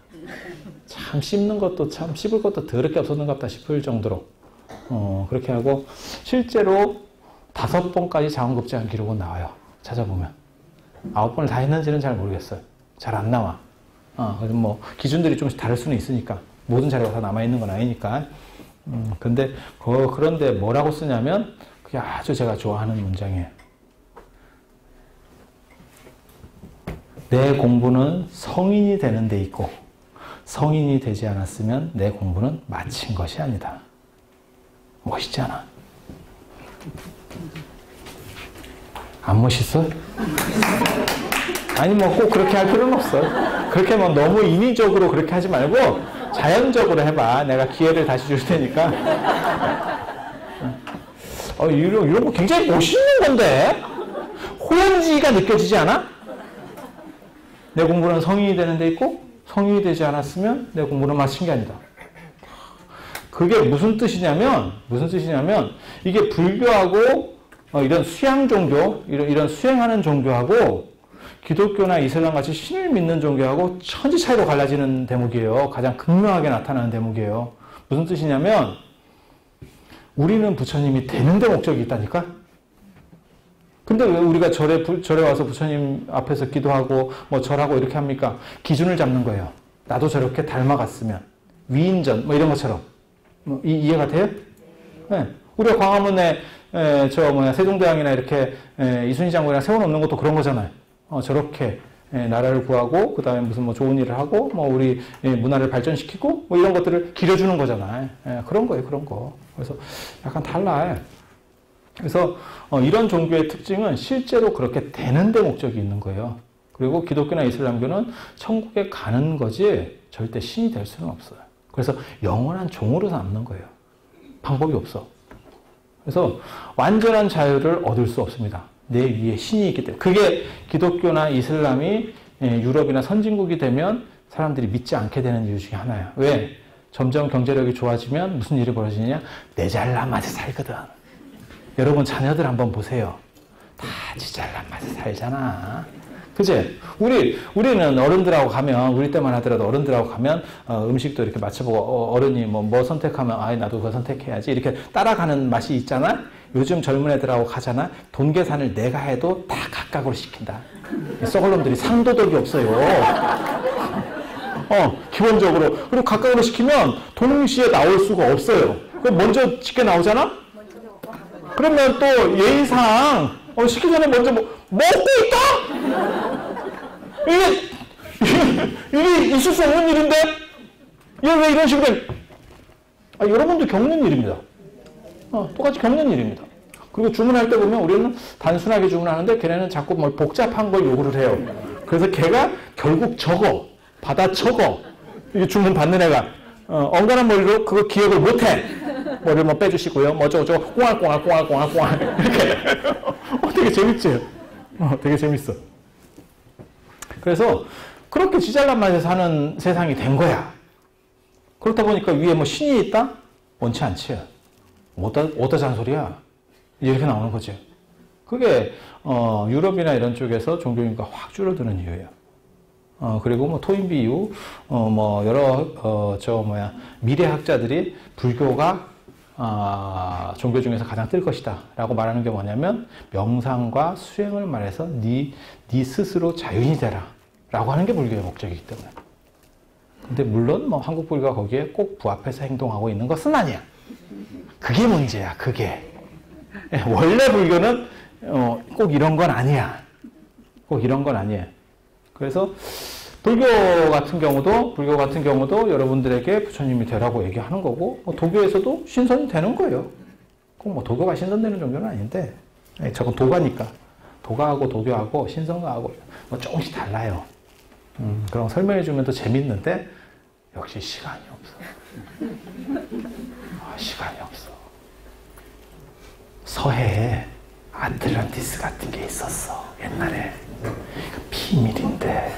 참 씹는 것도 참 씹을 것도 더럽게 없었는 것 같다 싶을 정도로 그렇게 하고 실제로 5번까지 장원급제한 기록은 나와요. 찾아보면 9번을 다 했는지는 잘 모르겠어요. 잘 안 나와. 그래서 뭐 기준들이 좀씩 다를 수는 있으니까 모든 자료가 다 남아있는 건 아니니까. 근데 그런데 뭐라고 쓰냐면 그게 아주 제가 좋아하는 문장이에요. 내 공부는 성인이 되는 데 있고 성인이 되지 않았으면 내 공부는 마친 것이 아니다. 멋있지 않아? 안 멋있어? 아니 뭐 꼭 그렇게 할 필요는 없어. 그렇게 뭐 너무 인위적으로 그렇게 하지 말고 자연적으로 해봐. 내가 기회를 다시 줄 테니까. 이런 거 굉장히 멋있는 건데? 호연지가 느껴지지 않아? 내 공부는 성인이 되는 데 있고 성인이 되지 않았으면 내 공부는 마친 게 아니다. 그게 무슨 뜻이냐면 이게 불교하고 이런 수양 종교, 이런 수행하는 종교하고 기독교나 이슬람 같이 신을 믿는 종교하고 천지 차이로 갈라지는 대목이에요. 가장 극명하게 나타나는 대목이에요. 무슨 뜻이냐면 우리는 부처님이 되는 데 목적이 있다니까? 근데 왜 우리가 절에 와서 부처님 앞에서 기도하고 뭐 절하고 이렇게 합니까? 기준을 잡는 거예요. 나도 저렇게 닮아갔으면. 위인전, 뭐 이런 것처럼. 이해가 돼요? 네. 우리가 광화문에 세종대왕이나 이렇게 이순신 장군이랑 세워놓는 것도 그런 거잖아요. 저렇게 나라를 구하고 그 다음에 무슨 뭐 좋은 일을 하고 뭐 우리 문화를 발전시키고 뭐 이런 것들을 기려주는 거잖아요. 그런 거예요, 그런 거. 그래서 약간 달라요. 그래서 이런 종교의 특징은 실제로 그렇게 되는 데 목적이 있는 거예요. 그리고 기독교나 이슬람교는 천국에 가는 거지 절대 신이 될 수는 없어요. 그래서 영원한 종으로 남는 거예요. 방법이 없어. 그래서 완전한 자유를 얻을 수 없습니다. 내 위에 신이 있기 때문에. 그게 기독교나 이슬람이 유럽이나 선진국이 되면 사람들이 믿지 않게 되는 이유 중에 하나예요. 왜? 점점 경제력이 좋아지면 무슨 일이 벌어지느냐? 내 잘난 맛에 살거든. 여러분 자녀들 한번 보세요. 다 지 잘난 맛에 살잖아. 그치? 우리는 어른들하고 가면, 우리 때만 하더라도 어른들하고 가면, 음식도 이렇게 맞춰보고, 어른이 뭐 선택하면, 나도 그거 선택해야지. 이렇게 따라가는 맛이 있잖아? 요즘 젊은 애들하고 가잖아? 돈 계산을 내가 해도 다 각각으로 시킨다. 썩을 놈들이 상도덕이 없어요. 기본적으로. 그리고 각각으로 시키면 동시에 나올 수가 없어요. 그럼 먼저 집게 나오잖아? 그러면 또 예의상, 시키기 전에 먼저 먹고 있다? 이게 있을 수 없는 일인데? 이게 왜 이런 식으로 해? 여러분도 겪는 일입니다. 똑같이 겪는 일입니다. 그리고 주문할 때 보면 우리는 단순하게 주문하는데 걔네는 자꾸 뭘 복잡한 걸 요구를 해요. 그래서 걔가 결국 받아 적어. 이게 주문 받는 애가. 엉간한 머리로 그거 기억을 못 해. 머리를 뭐 빼주시고요. 뭐 저거 꽁알꽁알 이렇게. 되게 재밌지? 되게 재밌어. 그래서 그렇게 지잘난 맛에 사는 세상이 된 거야. 그렇다 보니까 위에 뭐 신이 있다? 원치 않지. 어디다 잔소리야? 이렇게 나오는 거지. 그게 유럽이나 이런 쪽에서 종교인구가 확 줄어드는 이유예요. 그리고 뭐 토인비 이후 뭐 여러 미래학자들이 불교가 종교 중에서 가장 뜰 것이다 라고 말하는 게 뭐냐면 명상과 수행을 말해서 네 스스로 자유인이 되라 라고 하는 게 불교의 목적이기 때문에. 근데 물론 뭐 한국 불교가 거기에 꼭 부합해서 행동하고 있는 것은 아니야. 그게 문제야. 그게 원래 불교는 꼭 이런 건 아니야. 꼭 이런 건 아니에요. 그래서 불교 같은 경우도 여러분들에게 부처님이 되라고 얘기하는 거고, 도교에서도 신선이 되는 거예요. 꼭 뭐 도교가 신선되는 종교는 아닌데, 저건 도가니까. 도가하고 도교하고 신선가하고 뭐 조금씩 달라요. 그럼 설명해주면 더 재밌는데, 역시 시간이 없어. 시간이 없어. 서해에 아틀란티스 같은 게 있었어, 옛날에. 비밀인데.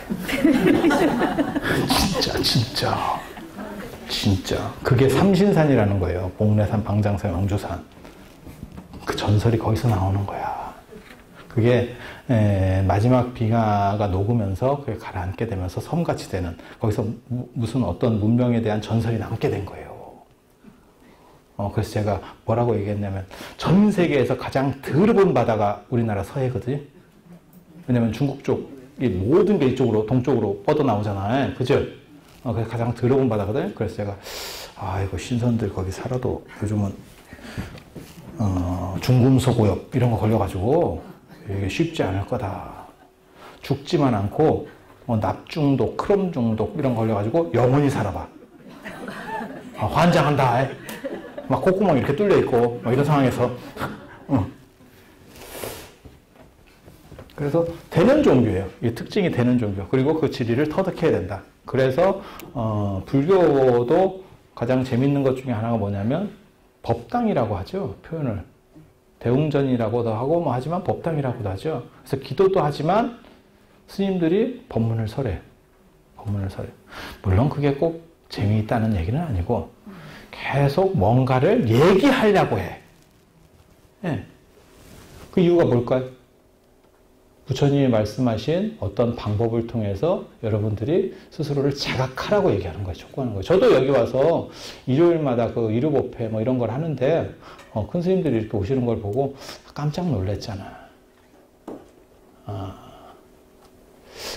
진짜. 그게 삼신산이라는 거예요. 복례산, 방장산, 왕주산. 그 전설이 거기서 나오는 거야. 그게 마지막 빙하가 녹으면서 그게 가라앉게 되면서 섬같이 되는, 거기서 무슨 어떤 문명에 대한 전설이 남게 된 거예요. 그래서 제가 뭐라고 얘기했냐면 전 세계에서 가장 더러운 바다가 우리나라 서해거든요. 왜냐면 중국 쪽이 모든 게 이쪽으로 동쪽으로 뻗어 나오잖아요. 그죠? 그래서 가장 더러운 바다거든요. 그래서 제가 이거 신선들 거기 살아도 요즘은 중금속 오염 이런 거 걸려가지고 이게 쉽지 않을 거다. 죽지만 않고 납중독, 크롬 중독 이런 거 걸려가지고 영원히 살아봐. 환장한다. 막 콧구멍 이렇게 뚫려 있고 이런 상황에서 그래서 되는 종교예요. 이 특징이 되는 종교. 그리고 그 진리를 터득해야 된다. 그래서 불교도 가장 재밌는 것 중에 하나가 뭐냐면 법당이라고 하죠. 표현을. 대웅전이라고도 하고 뭐 하지만 법당이라고도 하죠. 그래서 기도도 하지만 스님들이 법문을 설해. 법문을 설해. 물론 그게 꼭 재미있다는 얘기는 아니고 계속 뭔가를 얘기하려고 해. 예. 그 이유가 뭘까요? 부처님이 말씀하신 어떤 방법을 통해서 여러분들이 스스로를 자각하라고 얘기하는 거예요. 촉구하는 거예요. 저도 여기 와서 일요일마다 그 일요법회 뭐 이런 걸 하는데 큰 스님들이 이렇게 오시는 걸 보고 깜짝 놀랐잖아.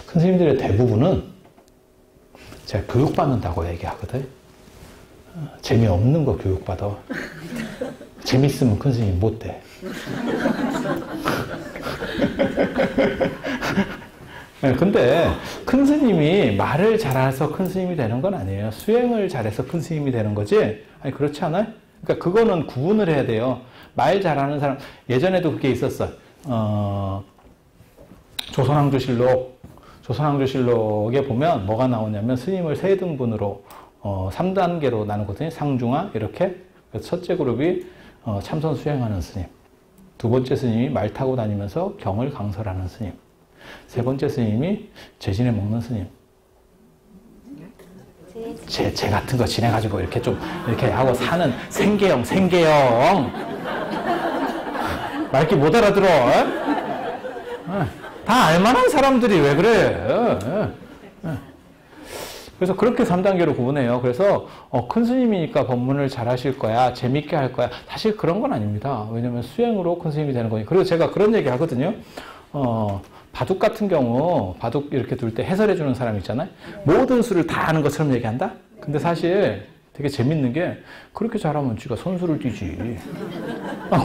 큰 스님들의 대부분은 제가 교육받는다고 얘기하거든. 재미없는 거 교육받아. 재밌으면 큰 스님이 못 돼. 근데 큰 스님이 말을 잘해서 큰 스님이 되는 건 아니에요. 수행을 잘해서 큰 스님이 되는 거지. 아니 그렇지 않아요? 그러니까 그거는 구분을 해야 돼요. 말 잘하는 사람 예전에도 그게 있었어. 조선왕조실록에 보면 뭐가 나오냐면 스님을 세 등분으로 3단계로 나누거든요. 상중하 이렇게. 그래서 첫째 그룹이 참선 수행하는 스님. 두 번째 스님이 말 타고 다니면서 경을 강설하는 스님. 세 번째 스님이 제진에 먹는 스님. 제 같은 거 지내가지고 이렇게 좀 이렇게 하고 사는 생계형. 말귀 못 알아들어. 다 알만한 사람들이 왜 그래. 그래서 그렇게 3단계로 구분해요. 그래서 큰 스님이니까 법문을 잘 하실 거야. 재밌게 할 거야. 사실 그런 건 아닙니다. 왜냐면 수행으로 큰 스님이 되는 거니까. 그리고 제가 그런 얘기 하거든요. 바둑 같은 경우 바둑 이렇게 둘 때 해설해 주는 사람 있잖아요. 모든 수를 다 아는 것처럼 얘기한다. 근데 사실 되게 재밌는 게 그렇게 잘하면 쥐가 선수를 뛰지.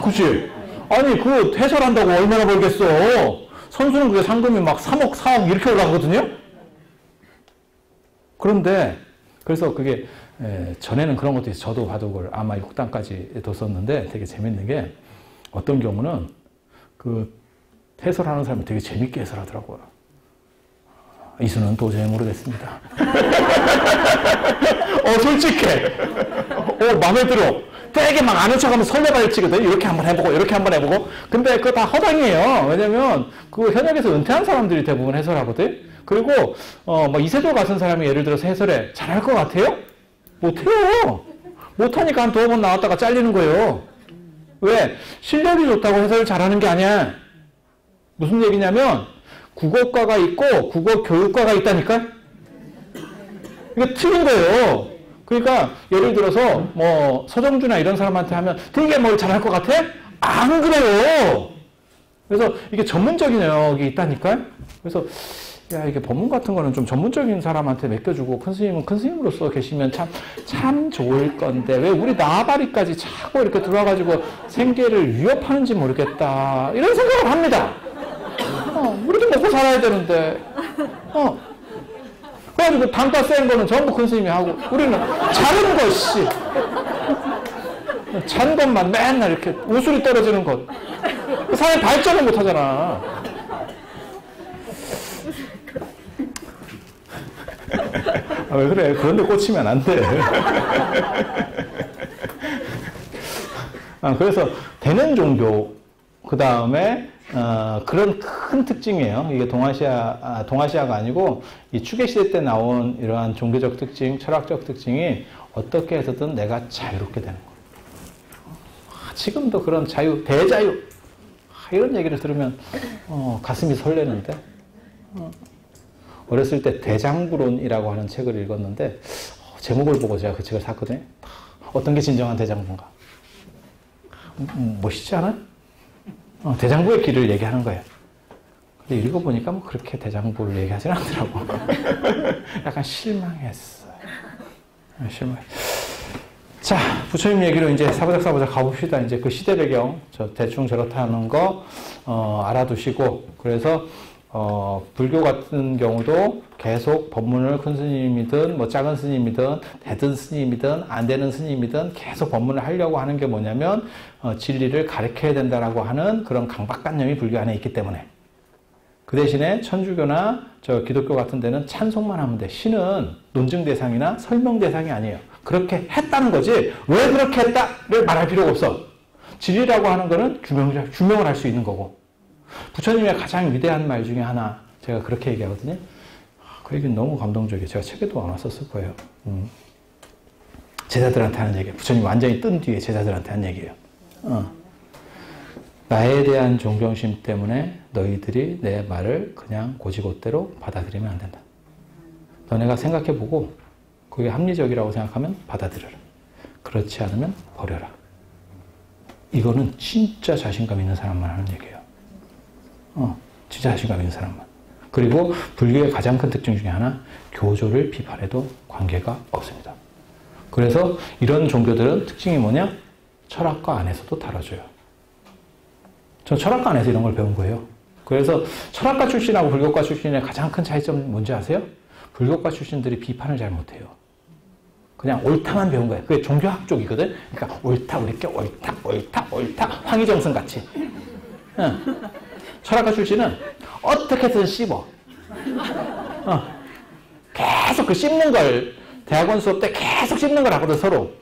그치? 아니 그 해설한다고 얼마나 벌겠어. 선수는 그게 상금이 막 3억 4억 이렇게 올라가거든요. 그런데 그래서 그게 전에는 그런 것도 있어요. 저도 바둑을 아마 6단까지 뒀었는데 되게 재밌는 게 어떤 경우는 그 해설하는 사람이 되게 재밌게 해설하더라고요. 이수는 도저히 모르겠습니다. 솔직해. 마음에 들어. 되게 막 아는 척하면 설레발치거든. 이렇게 한번 해보고 이렇게 한번 해보고. 근데 그거 다 허당이에요. 왜냐면 그 현역에서 은퇴한 사람들이 대부분 해설하거든. 그리고 막 이세돌 같은 사람이 예를 들어서 해설해. 잘할 것 같아요? 못해요. 못하니까 한 2번 나왔다가 잘리는 거예요. 왜? 실력이 좋다고 해설을 잘하는 게 아니야. 무슨 얘기냐면 국어과가 있고 국어 교육과가 있다니까? 이게 틀린 거예요. 그러니까 예를 들어서 뭐 서정주나 이런 사람한테 하면 되게 뭘 잘할 것 같아? 안 그래요. 그래서 이게 전문적인 영역이 있다니까? 그래서 야, 이게 법문 같은 거는 좀 전문적인 사람한테 맡겨주고 큰 스님은 큰 스님으로서 계시면 참 좋을 건데 왜 우리 나발이까지 자꾸 이렇게 들어와가지고 생계를 위협하는지 모르겠다. 이런 생각을 합니다. 우리도 먹고 살아야 되는데. 그래가지고 단가 센 거는 전부 큰 스님이 하고 우리는 작은 것, 잔 것만 맨날 이렇게 우술이 떨어지는 것. 사회 발전을 못 하잖아. 왜 그래? 그런데 꽂히면 안 돼. 그래서 되는 종교, 그 다음에 그런 큰 특징이에요. 이게 동아시아가 아니고 이 추계시대 때 나온 이러한 종교적 특징, 철학적 특징이 어떻게 해서든 내가 자유롭게 되는 거예요. 지금도 그런 자유, 대자유 이런 얘기를 들으면 가슴이 설레는데 어렸을 때 대장부론이라고 하는 책을 읽었는데 제목을 보고 제가 그 책을 샀거든요. 어떤 게 진정한 대장부인가? 멋있지 않아요? 대장부의 길을 얘기하는 거예요. 근데 읽어보니까 뭐 그렇게 대장부를 얘기하진 않더라고. 약간 실망했어요. 자, 부처님 얘기로 이제 사부작 가봅시다. 이제 그 시대 배경, 대충 저렇다는 거, 알아두시고, 그래서, 불교 같은 경우도 계속 법문을 큰 스님이든 뭐 작은 스님이든 되든 스님이든 안 되는 스님이든 계속 법문을 하려고 하는 게 뭐냐면 진리를 가르쳐야 된다라고 하는 그런 강박관념이 불교 안에 있기 때문에. 그 대신에 천주교나 저 기독교 같은 데는 찬송만 하면 돼. 신은 논증 대상이나 설명 대상이 아니에요. 그렇게 했다는 거지 왜 그렇게 했다를 말할 필요가 없어. 진리라고 하는 거는 규명을 할 수 있는 거고. 부처님의 가장 위대한 말 중에 하나 제가 그렇게 얘기하거든요. 그 얘기는 너무 감동적이에요. 제가 책에도 아마 썼을 거예요. 제자들한테 하는 얘기예요. 부처님 완전히 뜬 뒤에 제자들한테 한 얘기예요. 나에 대한 존경심 때문에 너희들이 내 말을 그냥 고지고대로 받아들이면 안 된다. 너네가 생각해보고 그게 합리적이라고 생각하면 받아들여라. 그렇지 않으면 버려라. 이거는 진짜 자신감 있는 사람만 하는 얘기예요. 진짜 자신감 있는 사람만. 그리고 불교의 가장 큰 특징 중에 하나, 교조를 비판해도 관계가 없습니다. 그래서 이런 종교들은 특징이 뭐냐? 철학과 안에서도 다뤄줘요. 저 철학과 안에서 이런 걸 배운 거예요. 그래서 철학과 출신하고 불교과 출신의 가장 큰 차이점은 뭔지 아세요? 불교과 출신들이 비판을 잘 못해요. 그냥 옳다만 배운 거예요. 그게 종교학 쪽이거든. 그러니까 옳다, 우리 께 옳다. 황희정승 같이. 응. 철학과 출신은 어떻게든 씹어. 계속 그 씹는 걸 대학원 수업 때 계속 씹는 걸 하거든 서로.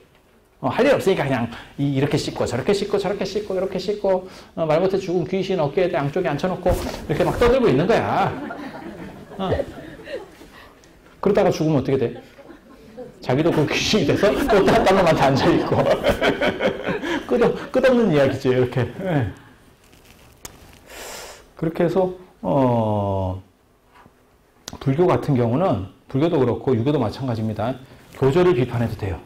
할 일 없으니까 그냥 이렇게 씻고 저렇게 씻고 저렇게 씻고 이렇게 씻고 말 못해 죽은 귀신 어깨에 양쪽에 앉혀놓고 이렇게 막 떠들고 있는 거야. 그러다가 죽으면 어떻게 돼? 자기도 그 귀신이 돼서 또 다른 놈한테 앉아있고 끝없는 이야기지 이렇게. 그렇게 해서 불교 같은 경우는 불교도 그렇고 유교도 마찬가지입니다. 교조를 비판해도 돼요.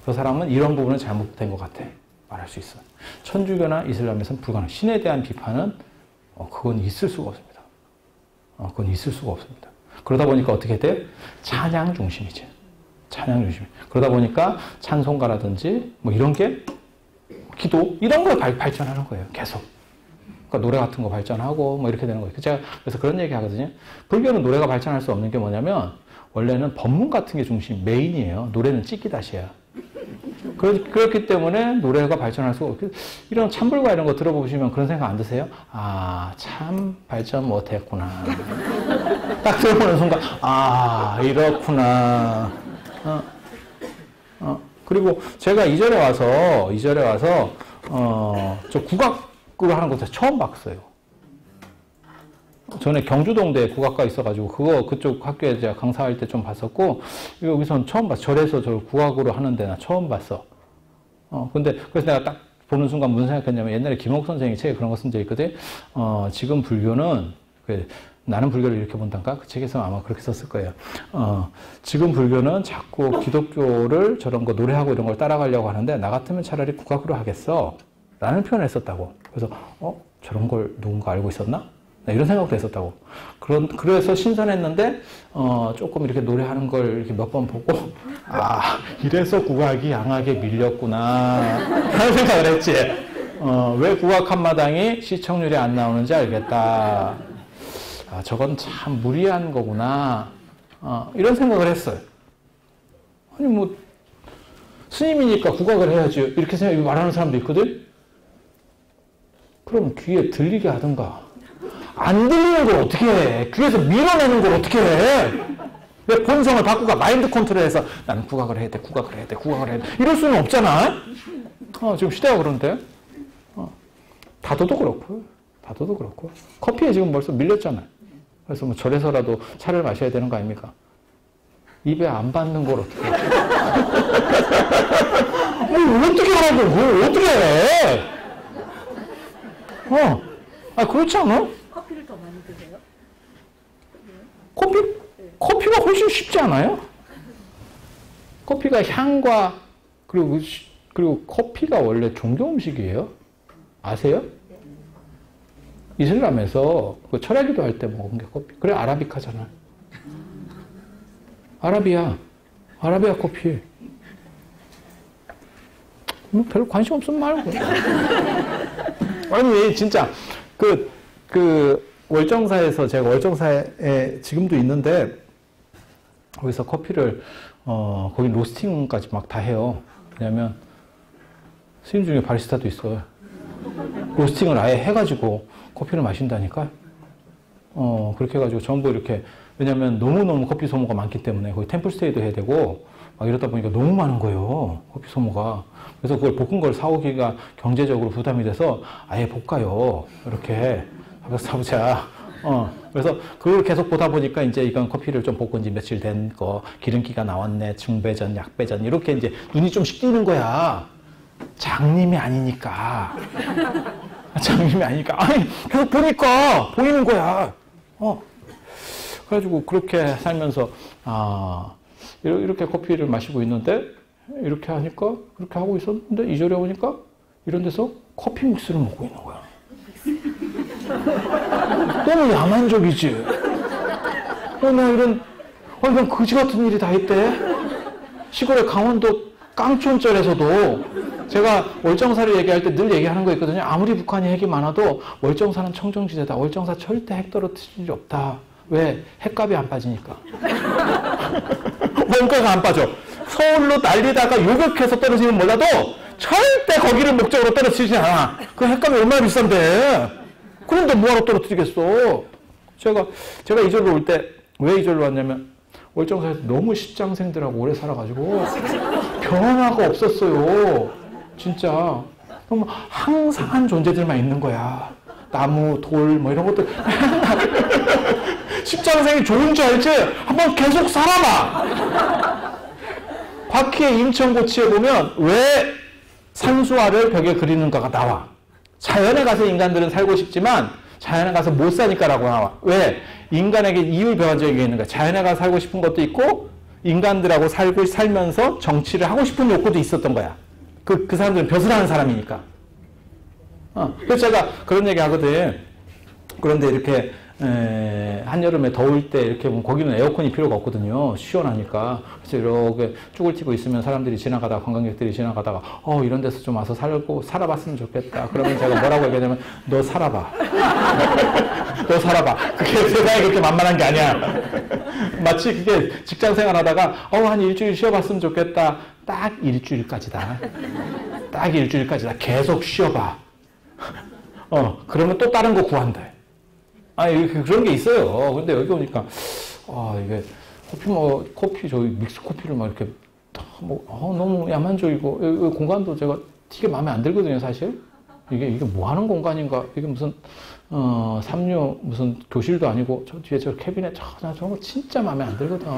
그 사람은 이런 부분은 잘못된 것 같아 말할 수 있어. 천주교나 이슬람에서는 불가능. 신에 대한 비판은 그건 있을 수가 없습니다. 그건 있을 수가 없습니다. 그러다 보니까 어떻게 돼? 찬양 중심이지. 찬양 중심. 그러다 보니까 찬송가라든지 뭐 이런 게 기도 이런 걸 발전하는 거예요. 계속. 그러니까 노래 같은 거 발전하고 뭐 이렇게 되는 거예요. 제가 그래서 그런 얘기 하거든요. 불교는 노래가 발전할 수 없는 게 뭐냐면 원래는 법문 같은 게 중심 메인이에요. 노래는 찍기다시야. 그렇기 때문에 노래가 발전할 수가 없고 이런 참불과 이런 거 들어보시면 그런 생각 안 드세요? 아, 참 발전 못했구나. 딱 들어보는 순간 아, 이렇구나. 그리고 제가 이절에 와서 저 국악으로 하는 것도 처음 봤어요. 전에 경주동대에 국악과 있어가지고 그쪽 학교에 제가 강사할 때 좀 봤었고 여기서는 처음 봤어. 절에서 저 국악으로 하는데 나 처음 봤어. 근데 그래서 내가 딱 보는 순간 무슨 생각했냐면 옛날에 김옥 선생이 책에 그런 거 쓴 적 있거든. 지금 불교는 나는 불교를 이렇게 본단가? 그 책에서 아마 그렇게 썼을 거예요. 지금 불교는 자꾸 기독교를 저런 거 노래하고 이런 걸 따라가려고 하는데 나 같으면 차라리 국악으로 하겠어. 라는 표현을 했었다고. 그래서 저런 걸 누군가 알고 있었나? 이런 생각도 했었다고. 그래서 신선했는데, 조금 이렇게 노래하는 걸 이렇게 몇 번 보고, 아, 이래서 국악이 양하게 밀렸구나. 라는 생각을 했지. 왜 국악 한마당이 시청률이 안 나오는지 알겠다. 아, 저건 참 무리한 거구나. 이런 생각을 했어요. 아니, 뭐, 스님이니까 국악을 해야지. 이렇게 말하는 사람도 있거든? 그럼 귀에 들리게 하든가. 안 들리는 걸 어떻게 해? 귀에서 밀어내는 걸 어떻게 해? 왜 본성을 바꾸가 마인드 컨트롤해서 나는 국악을 해야 돼. 이럴 수는 없잖아. 지금 시대가 그런데. 다도도 그렇고. 커피에 지금 벌써 밀렸잖아요. 그래서 뭐 절에서라도 차를 마셔야 되는 거 아닙니까? 입에 안 받는 걸 어떻게 해? 어떻게 하라고, 그걸 어떻게 해? 그렇지 않아? 커피를 더 많이 드세요? 커피가 훨씬 쉽지 않아요? 커피가 향과, 그리고 커피가 원래 종교 음식이에요? 아세요? 이슬람에서 그 철야기도 할 때 먹은 게 커피. 그래, 아라비카잖아. 아라비아 커피. 별로 관심 없으면 말고. 아니, 진짜, 월정사에서 제가 월정사에 지금도 있는데 거기서 커피를 거기 로스팅까지 막 다 해요. 왜냐면 스님 중에 바리스타도 있어요. 로스팅을 아예 해가지고 커피를 마신다니까. 그렇게 해가지고 전부 이렇게 왜냐면 너무너무 커피 소모가 많기 때문에 거기 템플스테이도 해야 되고 막 이러다 보니까 너무 많은 거예요. 커피 소모가. 그래서 그걸 볶은 걸 사오기가 경제적으로 부담이 돼서 아예 볶아요. 이렇게 사보자. 그래서 그걸 계속 보다 보니까 이제 이건 커피를 좀 볶은 지 며칠 된 거, 기름기가 나왔네, 중배전, 약배전, 이렇게 이제 눈이 좀 씻기는 거야. 장님이 아니니까. 장님이 아니니까. 아니, 계속 보니까 보이는 거야. 그래가지고 그렇게 살면서, 이렇게 커피를 마시고 있는데, 이렇게 하니까, 그렇게 하고 있었는데, 2절에 오니까, 이런 데서 커피 믹스를 먹고 있는 거야. 너무 야만적이지? 나 이런 거지 같은 일이 다 있대? 시골의 강원도 깡촌절에서도 제가 월정사를 얘기할 때 늘 얘기하는 거 있거든요. 아무리 북한이 핵이 많아도 월정사는 청정지대다. 월정사 절대 핵 떨어뜨릴 일 없다. 왜? 핵값이 안 빠지니까. 원가가 안 빠져. 서울로 날리다가 요격해서 떨어지면 몰라도 절대 거기를 목적으로 떨어뜨리지 않아. 그 핵값이 얼마나 비싼데. 그런데 뭐하러 떨어뜨리겠어. 제가 이절로 올 때 왜 이절로 왔냐면 월정사에서 너무 십장생들하고 오래 살아가지고 변화가 없었어요. 진짜 너무 항상한 존재들만 있는 거야. 나무, 돌, 뭐 이런 것들. 십장생이 좋은 줄 알지? 한번 계속 살아봐. 바퀴의 임천고치에 보면 왜 산수화를 벽에 그리는가가 나와. 자연에 가서 인간들은 살고 싶지만 자연에 가서 못 사니까라고 나와. 왜? 인간에게 이율 배반적인 게 있는 거야. 자연에 가서 살고 싶은 것도 있고 인간들하고 살면서 정치를 하고 싶은 욕구도 있었던 거야. 그 사람들은 벼슬 하는 사람이니까. 그래서 제가 그런 얘기 하거든. 그런데 이렇게 한여름에 더울 때 이렇게 보면 거기는 에어컨이 필요가 없거든요. 시원하니까. 그래서 이렇게 쭈글 튀고 있으면 사람들이 지나가다가 관광객들이 지나가다가 이런 데서 좀 와서 살아봤으면 좋겠다. 그러면 제가 뭐라고 얘기하냐면 너 살아봐. 너 살아봐. 그게 세상에 그렇게 만만한 게 아니야. 마치 그게 직장 생활하다가 한 일주일 쉬어봤으면 좋겠다. 딱 일주일까지다. 딱 일주일까지다. 계속 쉬어봐. 그러면 또 다른 거 구한대. 그런 게 있어요. 근데 여기 오니까, 이게, 커피, 저기 믹스 커피를 막 이렇게, 너무 야만적이고, 여기 공간도 제가 되게 마음에 안 들거든요, 사실. 이게 뭐 하는 공간인가? 이게 무슨, 삼류, 무슨 교실도 아니고, 저 뒤에 저 캐비넷, 저런 거 진짜 마음에 안 들거든.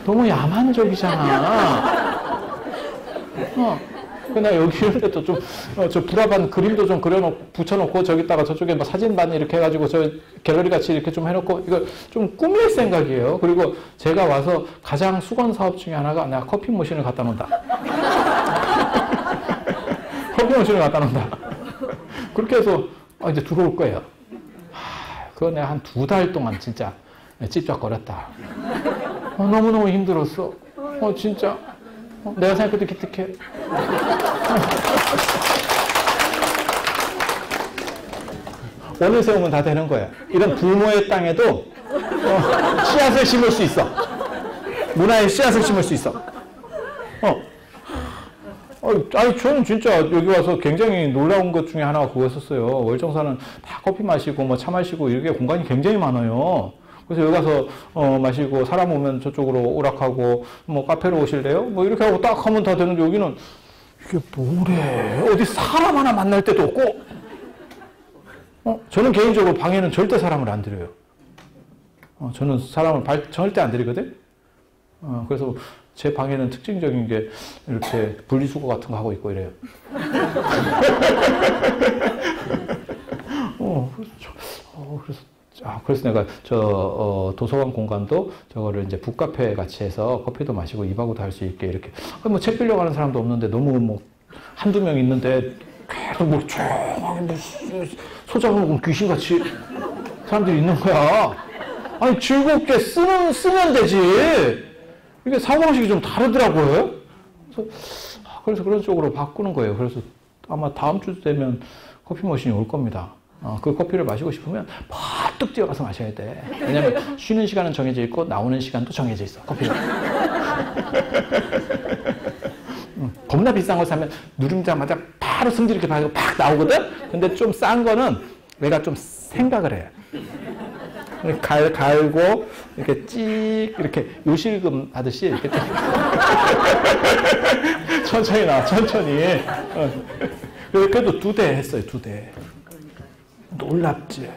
너무 야만적이잖아. 나 여기 이런 데도 좀, 저 불화반 그림도 좀 붙여놓고, 저기다가 저쪽에 뭐 사진반 이렇게 해가지고, 저 갤러리 같이 이렇게 좀 해놓고, 이거 좀 꾸밀 생각이에요. 그리고 제가 와서 가장 수건 사업 중에 하나가 내가 커피 머신을 갖다 놓는다. 커피 머신을 갖다 놓는다. 그렇게 해서, 이제 들어올 거예요. 그거 내가 한 2달 동안 진짜 찝쩍거렸다. 너무너무 힘들었어. 진짜. 내가 생각해도 기특해. 원을 세우면 다 되는 거야. 이런 부모의 땅에도 씨앗을 심을 수 있어. 문화의 씨앗을 심을 수 있어. 저는 진짜 여기 와서 굉장히 놀라운 것 중에 하나가 그거였었어요. 월정사는 다 커피 마시고 뭐 차 마시고 이렇게 공간이 굉장히 많아요. 그래서 여기 가서 마시고 사람 오면 저쪽으로 오락하고 뭐 카페로 오실래요? 뭐 이렇게 하고 딱 하면 다 되는데 여기는 이게 뭐래? 어디 사람 하나 만날 때도 없고 저는 개인적으로 방에는 절대 사람을 안 들여요. 저는 사람을 절대 안 들이거든. 그래서 제 방에는 특징적인 게 이렇게 분리수거 같은 거 하고 있고 이래요. 그래서 내가 도서관 공간도 저거를 이제 북카페 같이 해서 커피도 마시고 입하고도 할 수 있게 이렇게. 뭐 책 빌려고 하는 사람도 없는데 너무 뭐 한두 명 있는데 계속 뭐 조용하게 소장하고 귀신같이 사람들이 있는 거야. 아니, 즐겁게 쓰면 되지. 이게 사고방식이 좀 다르더라고요. 그래서 그런 쪽으로 바꾸는 거예요. 그래서 아마 다음 주 되면 커피 머신이 올 겁니다. 그 커피를 마시고 싶으면 퍼뜩 뛰어가서 마셔야 돼. 왜냐면 쉬는 시간은 정해져 있고 나오는 시간도 정해져 있어. 커피가. 겁나 비싼 거 사면 누르자마자 바로 승질 이렇게 받고 팍 나오거든? 근데 좀 싼 거는 내가 좀 생각을 해. 갈고 이렇게 찍 이렇게 요실금 하듯이 이렇게 천천히 나와 천천히. 그래도 2대 했어요. 2대. 놀랍지.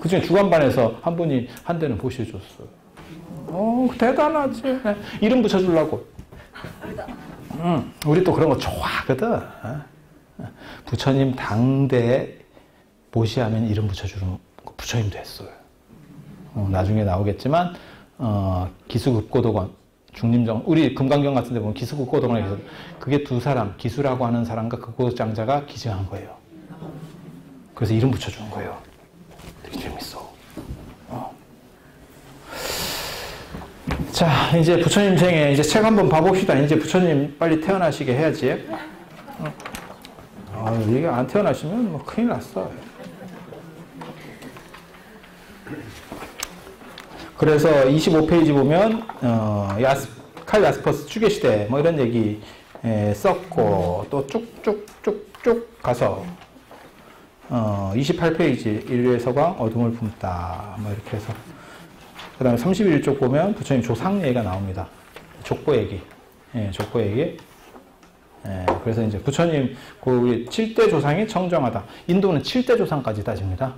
그중에 주간반에서 한 분이 한 대는 보셔줬어. 대단하지. 이름 붙여주려고. 우리 또 그런 거 좋아하거든. 부처님 당대에 모시하면 이름 붙여주는 부처님도 했어요. 나중에 나오겠지만 기수급고도관 중림정 우리 금강경 같은 데 보면 기수급고도관에 계셔. 그게 2사람 기수라고 하는 사람과 극고장자가 기증한 거예요. 그래서 이름 붙여주는 거예요. 되게 재밌어. 자, 이제 부처님 생애 이제 책 한번 봐봅시다. 이제 부처님 빨리 태어나시게 해야지. 이게 안 태어나시면 뭐 큰일 났어. 그래서 25페이지 보면 칼 야스퍼스 추계시대 뭐 이런 얘기 썼고 또 쭉쭉쭉쭉 가서 28페이지 인류의 서광 어둠을 품다 뭐 이렇게 해서 그 다음에 31쪽 보면 부처님 조상 얘기가 나옵니다. 족보 얘기. 족보 얘기. 그래서 이제 부처님 그 7대 조상이 청정하다. 인도는 7대 조상까지 따집니다.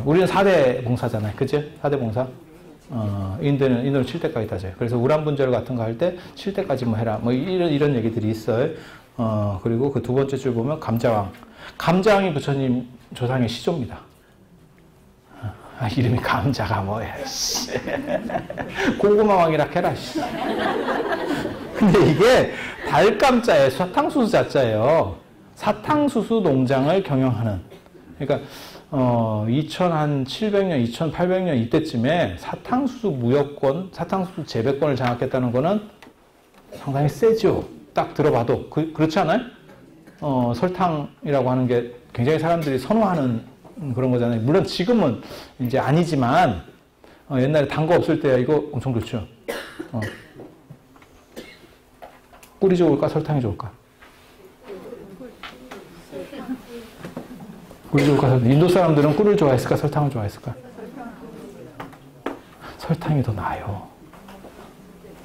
우리는 4대 봉사잖아요. 그죠? 4대 봉사. 인도는 7대까지 따져요. 그래서 우람분절 같은 거 할 때 7대까지 뭐 해라. 뭐 이런 얘기들이 있어요. 그리고 그 2번째 줄 보면 감자왕. 감자왕이 부처님 조상의 시조입니다. 이름이 감자가 뭐야. 고구마왕이라 해라. 근데 이게 달감자예요. 사탕수수 자자예요. 사탕수수 농장을 경영하는. 그러니까 2700년, 2800년 이때쯤에 사탕수수 무역권, 사탕수수 재배권을 장악했다는 거는 상당히 세죠. 딱 들어봐도. 그렇지 않아요? 설탕이라고 하는 게 굉장히 사람들이 선호하는 그런 거잖아요. 물론 지금은 이제 아니지만, 옛날에 단 거 없을 때 이거 엄청 좋죠. 꿀이 좋을까? 설탕이 좋을까? 꿀이 좋을까? 인도 사람들은 꿀을 좋아했을까? 설탕을 좋아했을까? 설탕이 더 나아요.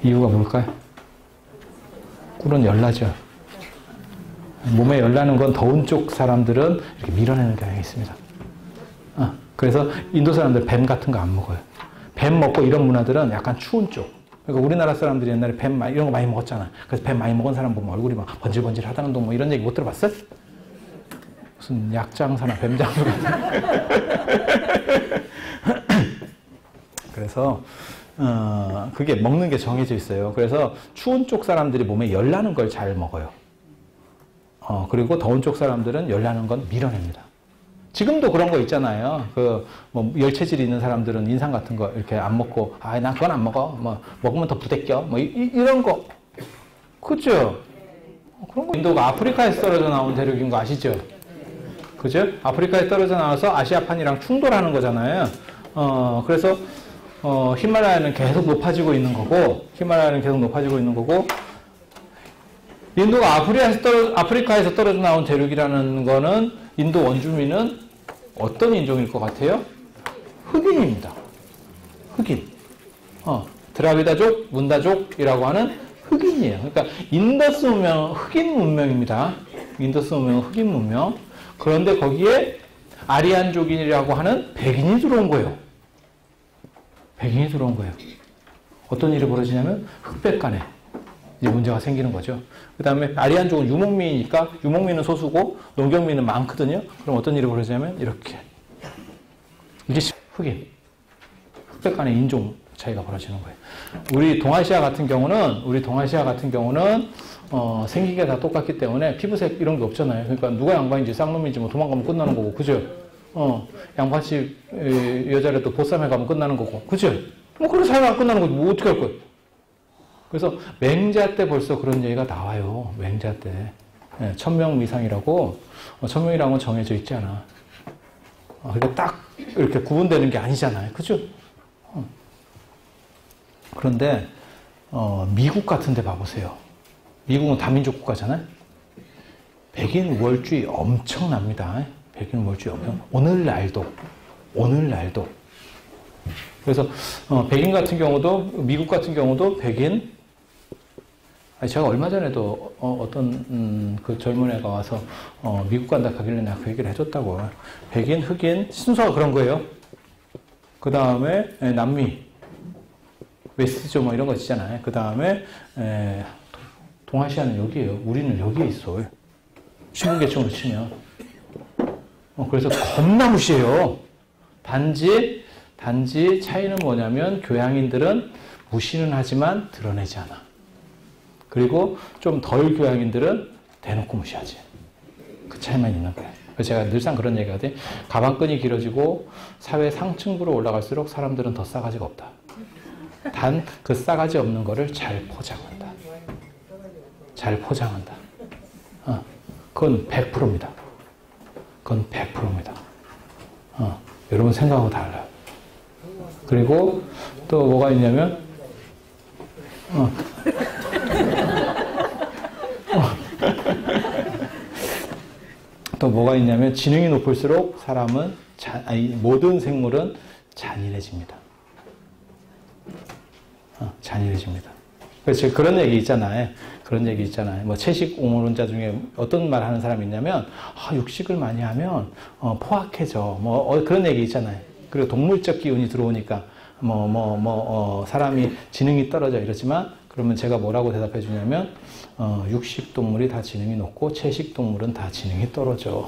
이유가 뭘까요? 꿀은 열나죠. 몸에 열나는 건 더운 쪽 사람들은 이렇게 밀어내는 경향이 있습니다. 그래서 인도 사람들 뱀 같은 거 안 먹어요. 뱀 먹고 이런 문화들은 약간 추운 쪽. 그러니까 우리나라 사람들이 옛날에 뱀 이런 거 많이 먹었잖아. 그래서 뱀 많이 먹은 사람 보면 얼굴이 막 번질번질 하다는 둥 뭐 이런 얘기 못 들어봤어? 무슨 약장사나 뱀장사 그래서 그게 먹는 게 정해져 있어요. 그래서 추운 쪽 사람들이 몸에 열나는 걸 잘 먹어요. 그리고 더운 쪽 사람들은 열나는 건 밀어냅니다. 지금도 그런 거 있잖아요. 뭐 열체질이 있는 사람들은 인삼 같은 거 이렇게 안 먹고, 난 그건 안 먹어. 뭐, 먹으면 더 부대껴. 뭐, 이런 거. 그죠? 그런 거. 인도가 아프리카에서 떨어져 나온 대륙인 거 아시죠? 그죠? 아프리카에 떨어져 나와서 아시아판이랑 충돌하는 거잖아요. 그래서, 히말라야는 계속 높아지고 있는 거고, 인도가 아프리카에서 떨어져 나온 대륙이라는 거는 인도 원주민은 어떤 인종일 것 같아요? 흑인입니다. 흑인. 드라비다족, 문다족이라고 하는 흑인이에요. 그러니까 인더스 문명, 흑인 문명입니다. 인더스 문명, 흑인 문명. 그런데 거기에 아리안족이라고 하는 백인이 들어온 거예요. 어떤 일이 벌어지냐면 흑백 간에 이제 문제가 생기는 거죠. 그 다음에 아리안족은 유목민이니까 유목민은 소수고 농경민은 많거든요. 그럼 어떤 일이 벌어지냐면 이렇게 이게 흑인, 흑백 간의 인종 차이가 벌어지는 거예요. 우리 동아시아 같은 경우는 생긴 게 다 똑같기 때문에 피부색 이런 게 없잖아요. 그러니까 누가 양반인지 쌍놈인지 뭐 도망가면 끝나는 거고, 그죠? 양반집 여자라도 보쌈에 가면 끝나는 거고, 그죠? 뭐 그런 사이가 끝나는 거지. 뭐 어떻게 할 거예요? 그래서 맹자 때 벌써 그런 얘기가 나와요. 맹자 때. 예, 1000명 이상이라고 1000명이라는 건 정해져 있지 않아. 그러니까 딱 이렇게 구분되는 게 아니잖아요. 그죠? 그런데 미국 같은 데 봐보세요. 미국은 다민족 국가잖아요. 백인 우월주의 엄청납니다. 백인 우월주의 오늘날도. 그래서 백인 같은 경우도 미국 같은 경우도 백인 제가 얼마 전에도 어떤 그 젊은 애가 와서 미국 간다 하길래 내가 그 얘기를 해줬다고. 백인, 흑인, 순서가 그런 거예요. 그 다음에 남미, 웨스트죠 뭐 이런 거 있잖아요. 그 다음에 동아시아는 여기에요. 우리는 여기에 있어요. 신분계층으로 치면. 그래서 겁나 무시해요. 단지 차이는 뭐냐면 교양인들은 무시는 하지만 드러내지 않아. 그리고 좀 덜 교양인들은 대놓고 무시하지. 그 차이만 있는 거예요. 그래서 제가 늘상 그런 얘기 하거든요. 가방끈이 길어지고 사회 상층부로 올라갈수록 사람들은 더 싸가지가 없다. 단 그 싸가지 없는 거를 잘 포장한다. 잘 포장한다. 그건 100%입니다. 그건 100%입니다. 여러분 생각하고 달라요. 그리고 또 뭐가 있냐면 또 뭐가 있냐면 지능이 높을수록 사람은 모든 생물은 잔인해집니다. 잔인해집니다. 그래서 그런 얘기 있잖아요. 뭐 채식 옹호론자 중에 어떤 말 하는 사람이 있냐면 육식을 많이 하면 포악해져. 그런 얘기 있잖아요. 그리고 동물적 기운이 들어오니까 사람이 지능이 떨어져 이러지만 그러면 제가 뭐라고 대답해 주냐면 육식 동물이 다 지능이 높고 채식 동물은 다 지능이 떨어져.